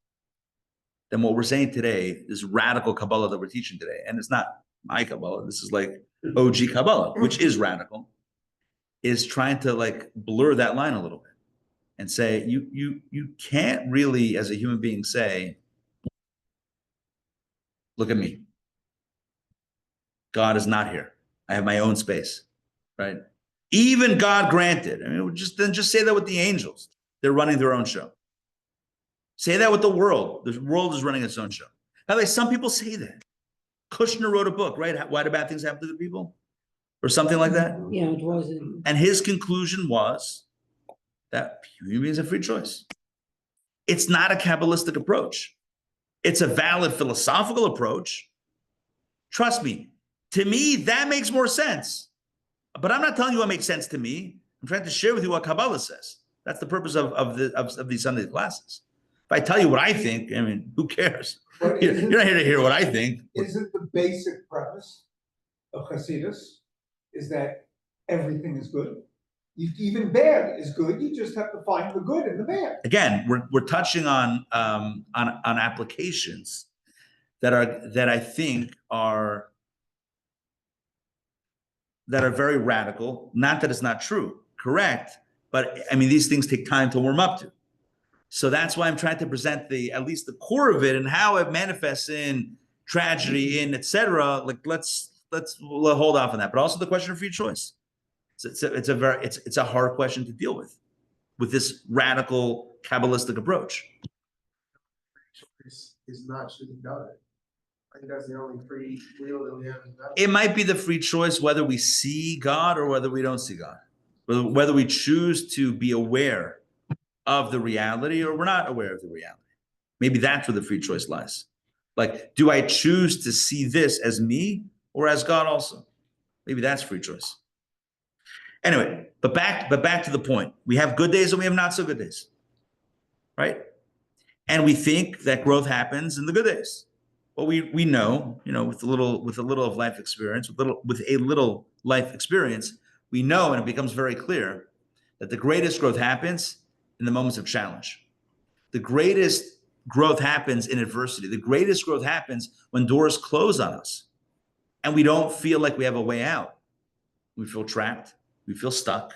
then what we're saying today, this radical Kabbalah that we're teaching today, and it's not my Kabbalah, this is like OG Kabbalah, which is radical, is trying to like blur that line a little bit and say, you can't really, as a human being, say, look at me. God is not here. I have my own space, right? Even God granted. I mean, just say that with the angels. They're running their own show. Say that with the world. The world is running its own show. By the way, some people say that. Kushner wrote a book, right? Why do bad things happen to the people? Or something like that. Yeah, it wasn't. And his conclusion was that human beings have free choice. It's not a Kabbalistic approach. It's a valid philosophical approach. Trust me, to me, that makes more sense. But I'm not telling you what makes sense to me. I'm trying to share with you what Kabbalah says. That's the purpose of these Sunday classes. If I tell you what I think, I mean, who cares? But You're not here to hear what I think. Isn't the basic premise of Hasidus is that everything is good? Even bad is good. You just have to find the good in the bad. Again, we're touching on applications that I think are very radical. Not that it's not true, correct? But I mean, these things take time to warm up to. So that's why I'm trying to present at least the core of it and how it manifests in tragedy, in etc. Like let's hold off on that. But also the question of free choice. It's a hard question to deal with this radical Kabbalistic approach. Is not choosing God. I think that's the only free will that we have in God. It might be the free choice whether we see God or whether we don't see God, whether we choose to be aware of the reality or we're not aware of the reality. Maybe that's where the free choice lies. Like, do I choose to see this as me or as God also? Maybe that's free choice. Anyway, but back to the point. We have good days and we have not so good days, right? And we think that growth happens in the good days. Well, we know, with a little of life experience, with a little life experience, we know, and it becomes very clear that the greatest growth happens in the moments of challenge. The greatest growth happens in adversity. The greatest growth happens when doors close on us and we don't feel like we have a way out. We feel trapped. We feel stuck.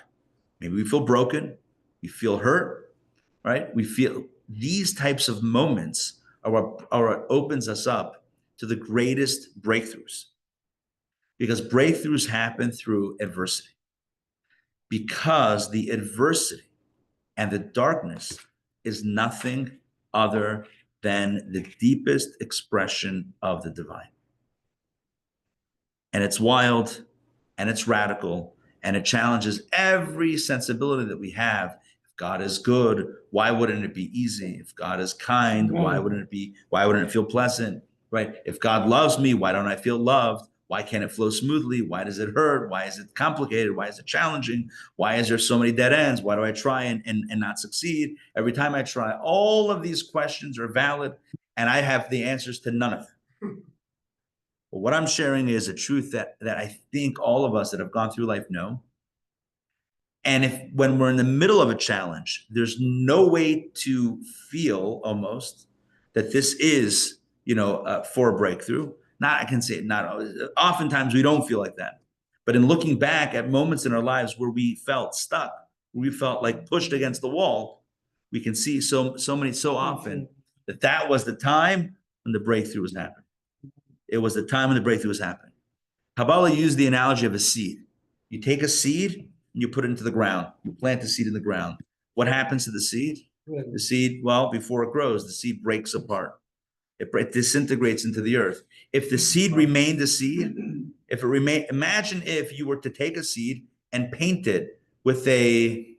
Maybe we feel broken. We feel hurt, right? We feel these types of moments are what opens us up to the greatest breakthroughs, because breakthroughs happen through adversity, because the adversity and the darkness is nothing other than the deepest expression of the divine. And it's wild and it's radical and it challenges every sensibility that we have. If God is good, why wouldn't it be easy? If God is kind, why wouldn't it feel pleasant? Right? If God loves me, why don't I feel loved? Why can't it flow smoothly? Why does it hurt? Why is it complicated? Why is it challenging? Why is there so many dead ends? Why do I try and not succeed? Every time I try, all of these questions are valid, and I have the answers to none of them. But what I'm sharing is a truth that I think all of us that have gone through life know. And when we're in the middle of a challenge, there's no way to feel almost that this is, for a breakthrough. I can say not always. Oftentimes we don't feel like that. But in looking back at moments in our lives where we felt stuck, where we felt like pushed against the wall, we can see so often that was the time when the breakthrough was happening. It was the time when the breakthrough was happening. Kabbalah used the analogy of a seed. You take a seed and you put it into the ground. You plant the seed in the ground. What happens to the seed? The seed, well, before it grows, the seed breaks apart. It disintegrates into the earth. If the seed remained a seed, imagine if you were to take a seed and paint it with a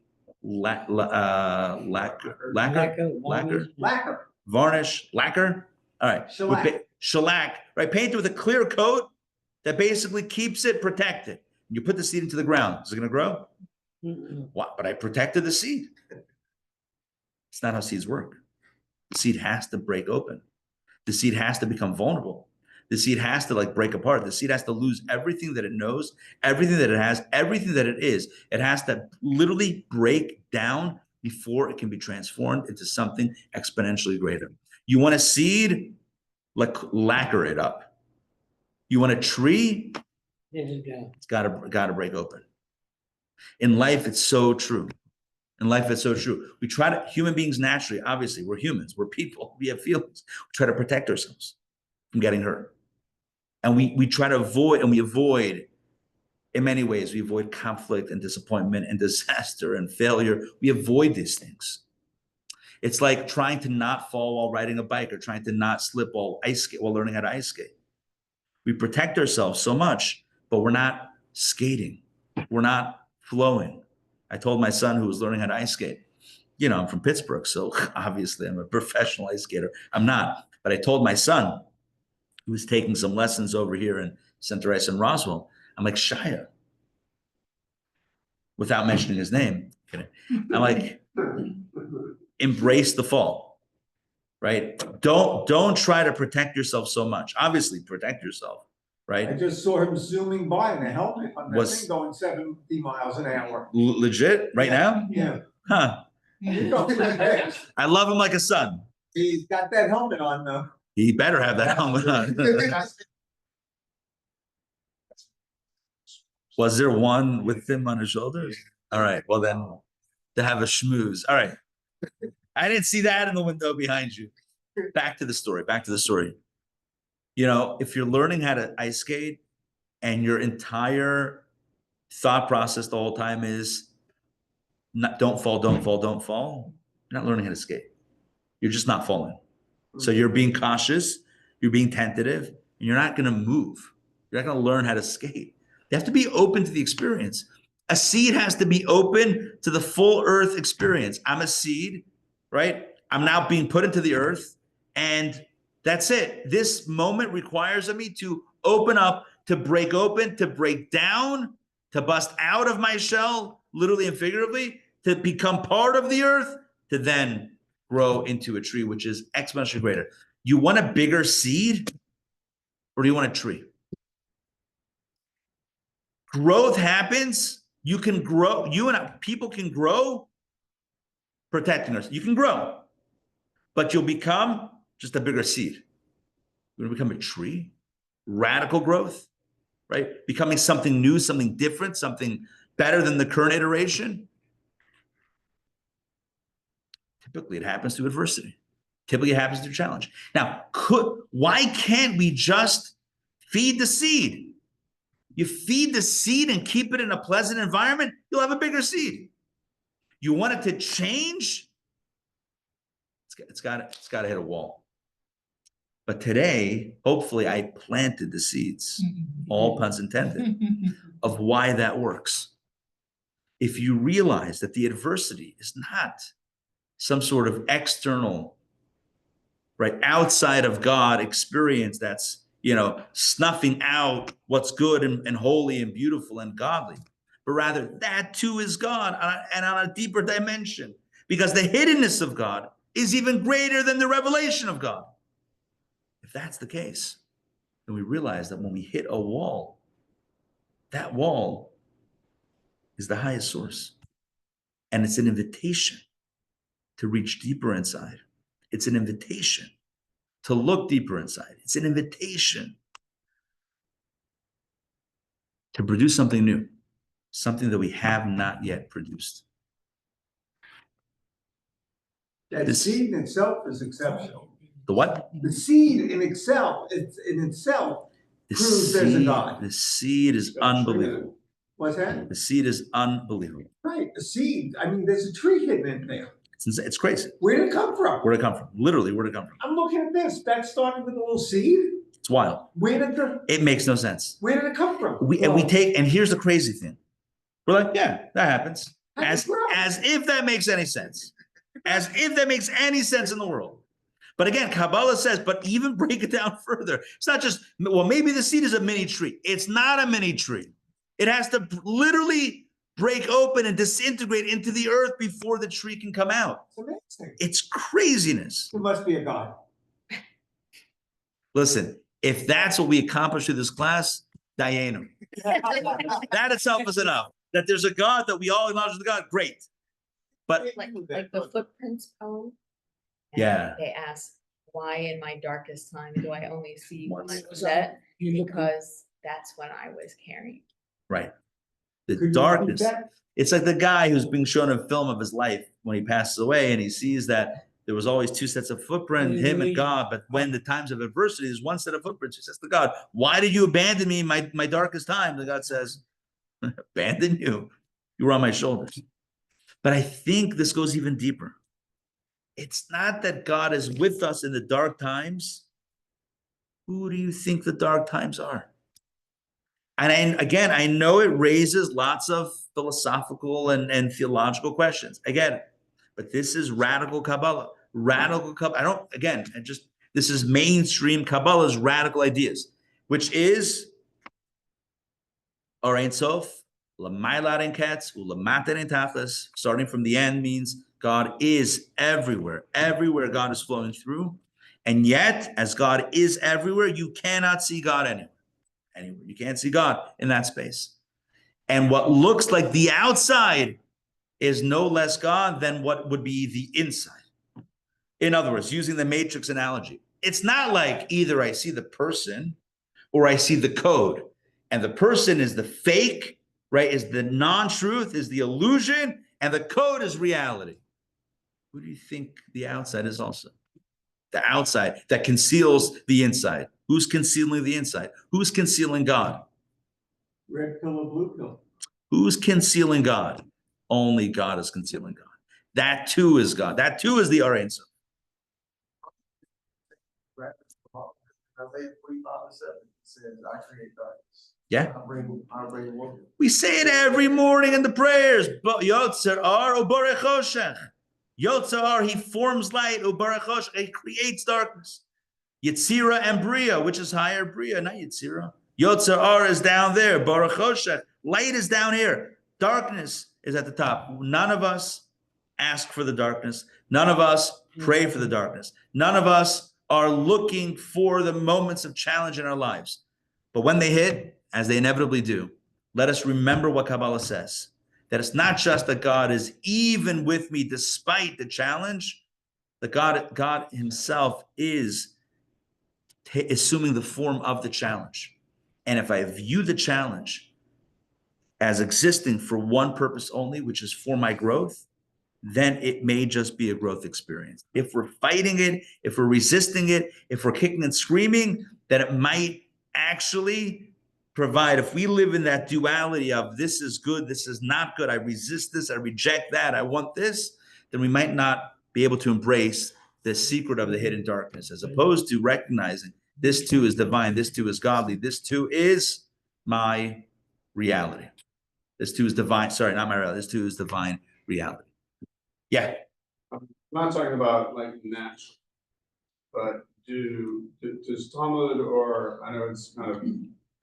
varnish, lacquer. All right. Shellac, right? Paint it with a clear coat that basically keeps it protected. You put the seed into the ground. Is it going to grow? What? But I protected the seed. It's not how seeds work. The seed has to break open. The seed has to become vulnerable. The seed has to break apart. The seed has to lose everything that it knows, everything that it has, everything that it is. It has to literally break down before it can be transformed into something exponentially greater. You want a seed? Lacquer it up. You want a tree? It's got to break open. In life, it's so true. In life, it's so true. Human beings naturally, obviously, we're humans, we're people, we have feelings. We try to protect ourselves from getting hurt. And we try to avoid, in many ways, we avoid conflict and disappointment and disaster and failure. We avoid these things. It's like trying to not fall while riding a bike or trying to not slip while learning how to ice skate. We protect ourselves so much, but we're not skating. We're not flowing. I told my son who was learning how to ice skate, I'm from Pittsburgh, so obviously I'm a professional ice skater. I'm not. But I told my son, who was taking some lessons over here in Center Ice in Roswell, I'm like, Shia, without mentioning his name, I'm like, embrace the fall, right? Don't try to protect yourself so much. Obviously, protect yourself, I right? just saw him zooming by in a helmet on that Was- thing going 70 miles an hour. Legit, right now? Yeah. Huh. He goes really fast. I love him like a son. He's got that helmet on though. He better have that helmet on. Was there one with him on his shoulders? All right, well then, to have a schmooze. All right. I didn't see that in the window behind you. Back to the story. You know, if you're learning how to ice skate and your entire thought process the whole time is not, don't fall, you're not learning how to skate. You're just not falling. So you're being cautious, you're being tentative, and you're not going to move. You're not going to learn how to skate. You have to be open to the experience. A seed has to be open to the full earth experience. I'm a seed, right? I'm now being put into the earth, and that's it. This moment requires of me to open up, to break open, to break down, to bust out of my shell, literally and figuratively, to become part of the earth, to then grow into a tree, which is exponentially greater. You want a bigger seed, or do you want a tree? Growth happens. You can grow. People can grow protecting us. You can grow, but you'll become just a bigger seed. You're going to become a tree. Radical growth, right? Becoming something new, something different, something better than the current iteration. Typically, it happens through adversity. Typically, it happens through challenge. Now, why can't we just feed the seed? You feed the seed and keep it in a pleasant environment, you'll have a bigger seed. You want it to change? It's got to hit a wall. But today, hopefully, I planted the seeds, all puns intended, of why that works. If you realize that the adversity is not some sort of external, right, outside of God experience that's, snuffing out what's good and holy and beautiful and godly, but rather that too is God and on a deeper dimension, because the hiddenness of God is even greater than the revelation of God. If that's the case, then we realize that when we hit a wall, that wall is the highest source. And it's an invitation to reach deeper inside. It's an invitation to look deeper inside. It's an invitation to produce something new, something that we have not yet produced. That seed in itself is exceptional. The what? The seed in itself, proves there's a God. The seed is unbelievable. What's that? The seed is unbelievable. Right, a seed. I mean, there's a tree hidden in there. It's crazy. Where did it come from? Where did it come from? Literally, where did it come from? I'm looking at this. That started with a little seed. It's wild. It makes no sense. Where did it come from? And here's the crazy thing. We're like, yeah, that happens. As if that makes any sense. As if that makes any sense in the world. But again, Kabbalah says, but even break it down further. It's not just, well, maybe the seed is a mini tree. It's not a mini tree. It has to literally break open and disintegrate into the earth before the tree can come out. It's amazing. It's craziness. There must be a God. Listen, if that's what we accomplish through this class, Dayenu. That itself is enough. That there's a God, that we all acknowledge the God, great. But like the footprints poem. And Yeah. They ask, why in my darkest time do I only see one What's set? You look Because that's when I was carrying. right. The Could you darkness. repeat that? It's like the guy who's being shown a film of his life when he passes away, and he sees that there was always two sets of footprints, him and God. But when the times of adversity, there's one set of footprints. He says to God, why did you abandon me in my darkest time? And God says, abandon you? You were on my shoulders. But I think this goes even deeper. It's not that God is with us in the dark times. Who do you think the dark times are? And I know it raises lots of philosophical and theological questions. Again, but this is radical Kabbalah. Radical Kabbalah. This is mainstream Kabbalah's radical ideas, which is Or Ein Sof, L'mayla Ein Ketz, U'Lamata Ein Tachlis. Starting from the end means God is everywhere. Everywhere God is flowing through. And yet, as God is everywhere, you cannot see God anywhere. Anywhere. You can't see God in that space. And what looks like the outside is no less God than what would be the inside. In other words, using the matrix analogy, it's not like either I see the person or I see the code. And the person is the fake, right? Is the non-truth, is the illusion, and the code is reality. Who do you think the outside is also? The outside that conceals the inside. Who's concealing the inside? Who's concealing God? Red pill or blue pill? Who's concealing God? Only God is concealing God. That too is God. That too is the Or Ein Sof. Isaiah 45:7 says, I create darkness. Yeah. I'll bring woman. We say it every morning in the prayers. Yotzer Or Ubarech Choshech. Yotzer Or, he forms light. Ubarech Choshech, he creates darkness. Yetzira and Bria, which is higher? Bria, not Yetzira. Yotzer Or is down there. Baruch Choshech, light is down here. Darkness is at the top. None of us ask for the darkness. None of us pray for the darkness. None of us are looking for the moments of challenge in our lives. But when they hit, as they inevitably do, let us remember what Kabbalah says, that it's not just that God is even with me despite the challenge, that God himself is assuming the form of the challenge. And if I view the challenge as existing for one purpose only, which is for my growth, then it may just be a growth experience. If we're fighting it, if we're resisting it, if we're kicking and screaming, then it might actually provide, if we live in that duality of this is good, this is not good, I resist this, I reject that, I want this, then we might not be able to embrace the secret of the hidden darkness, as opposed to recognizing this too is divine, this too is godly, this too is my reality. This too is divine, sorry, not my reality, this too is divine reality. Yeah. I'm not talking about like natural, but does Talmud, or I know it's kind of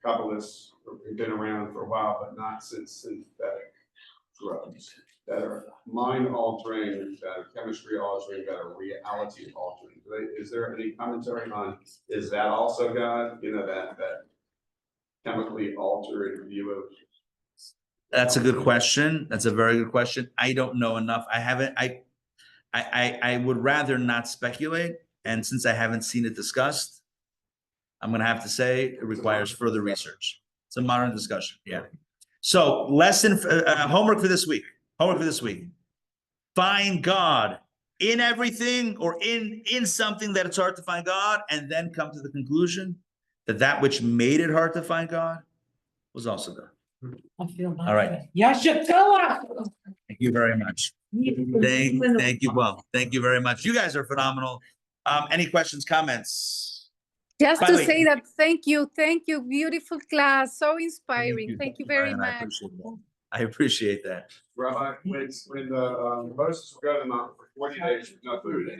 Kabbalists, we've been around for a while, but not since synthetic drugs that are mind altering, that are chemistry altering, that are reality altering. Is there any commentary on, is that also God? You know, that chemically altered view of. That's a good question. That's a very good question. I don't know enough. I would rather not speculate. And since I haven't seen it discussed, I'm going to have to say it requires further research. It's a modern discussion. Yeah. So homework for this week. Homework for this week. Find God in everything or in something that it's hard to find God, and then come to the conclusion that which made it hard to find God was also God. All right. Thank you very much. Thank you. Well, thank you very much. You guys are phenomenal. Any questions, comments? Just By to the way- say that thank you, beautiful class, so inspiring. Thank you very Mariana, much. I appreciate that. Rabbi, when the Moses would go to the mountain for 40 days with no food,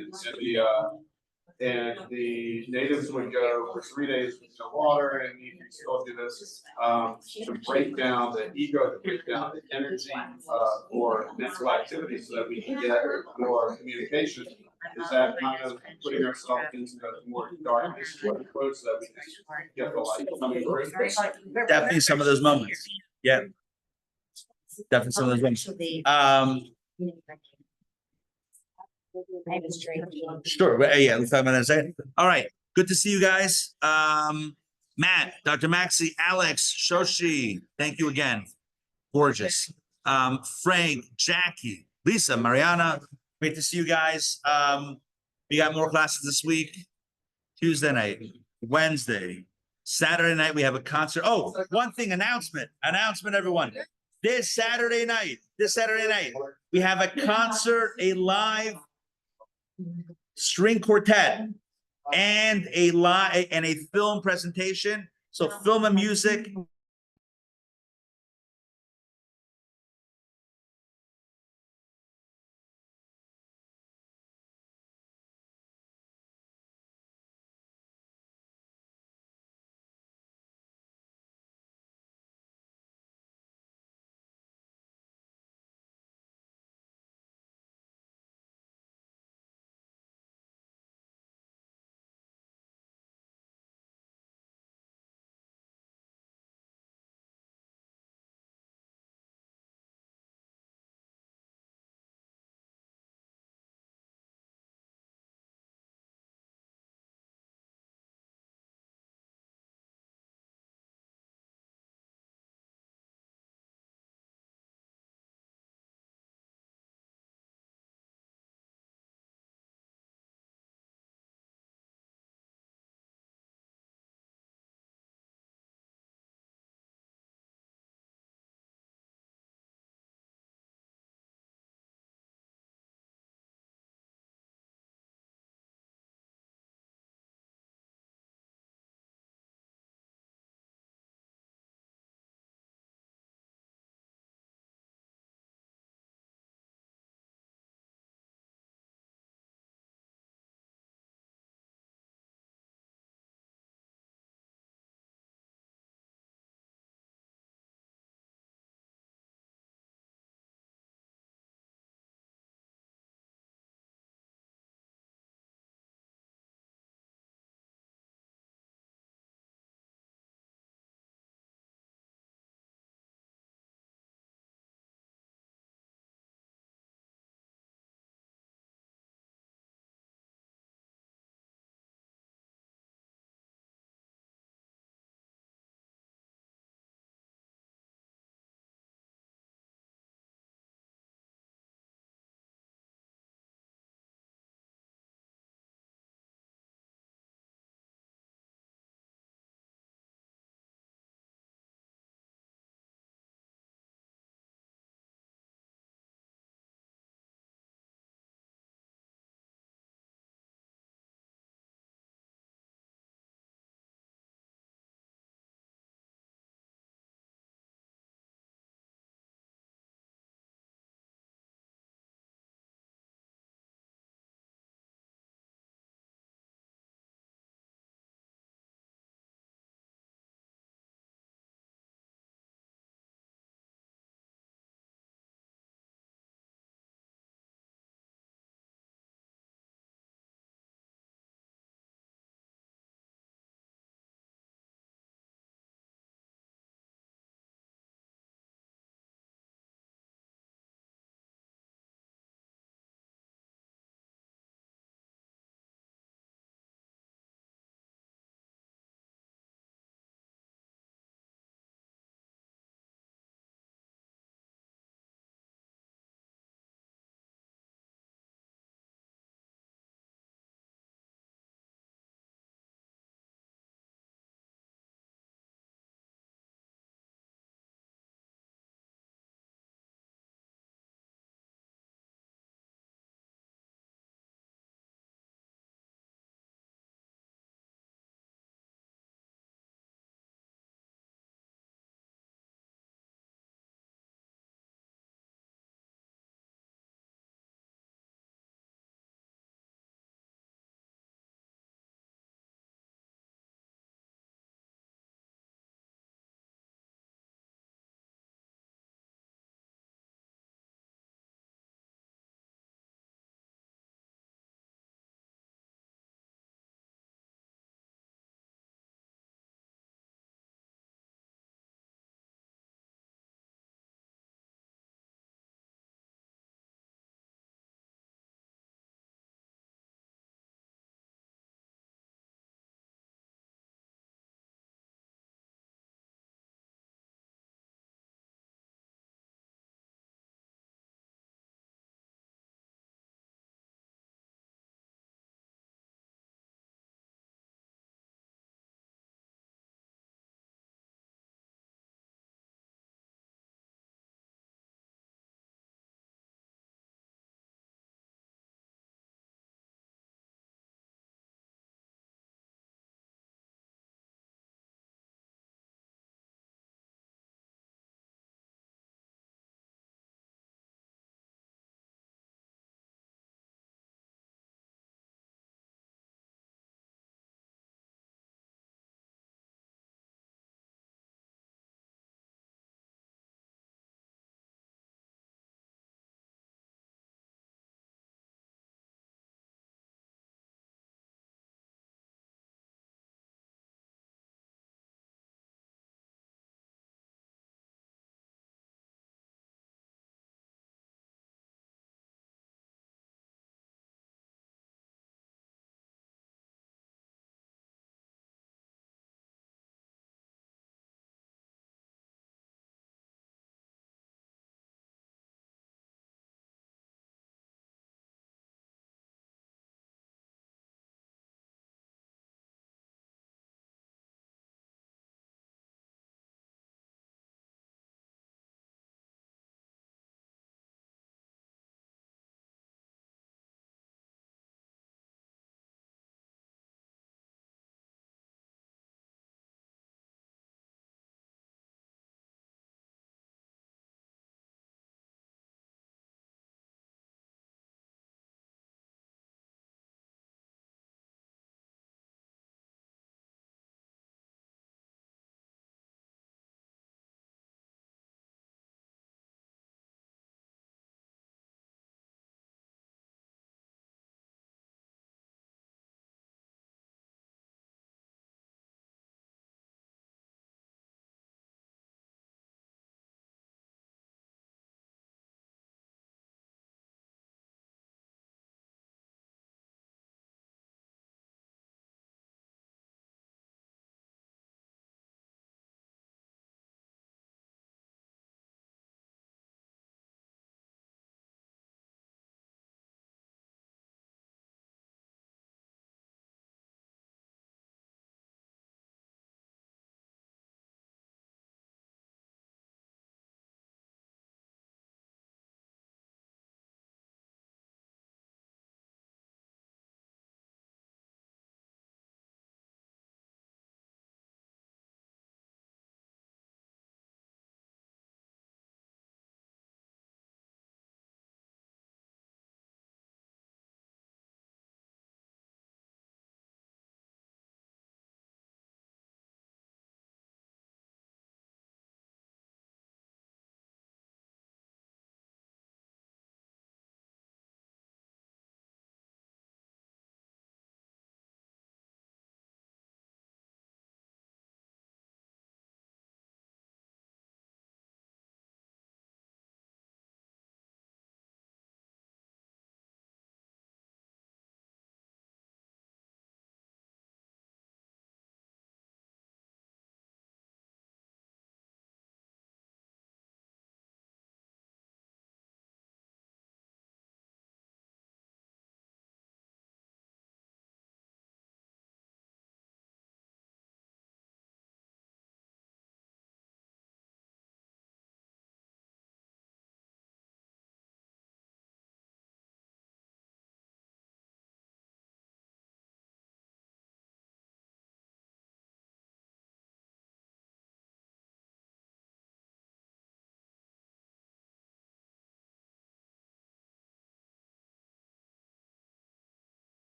and the natives would go for 3 days with no water, and he still do this to break down the ego, to break down the energy for mental activity, so that we can get more communication. Is that kind of putting ourselves into the more darkness, so that we can get the light coming through? Definitely some of those moments. Yeah. Definitely some of those moments. Sure. Yeah, let's talk about that in a second. All right. Good to see you guys. Matt, Dr. Maxey, Alex, Shoshi, thank you again. Gorgeous. Frank, Jackie, Lisa, Mariana, great to see you guys. We got more classes this week. Tuesday night, Wednesday, Saturday night, we have a concert. Oh, one thing, announcement, everyone. This Saturday night, we have a concert, a live string quartet, and a film presentation. So film and music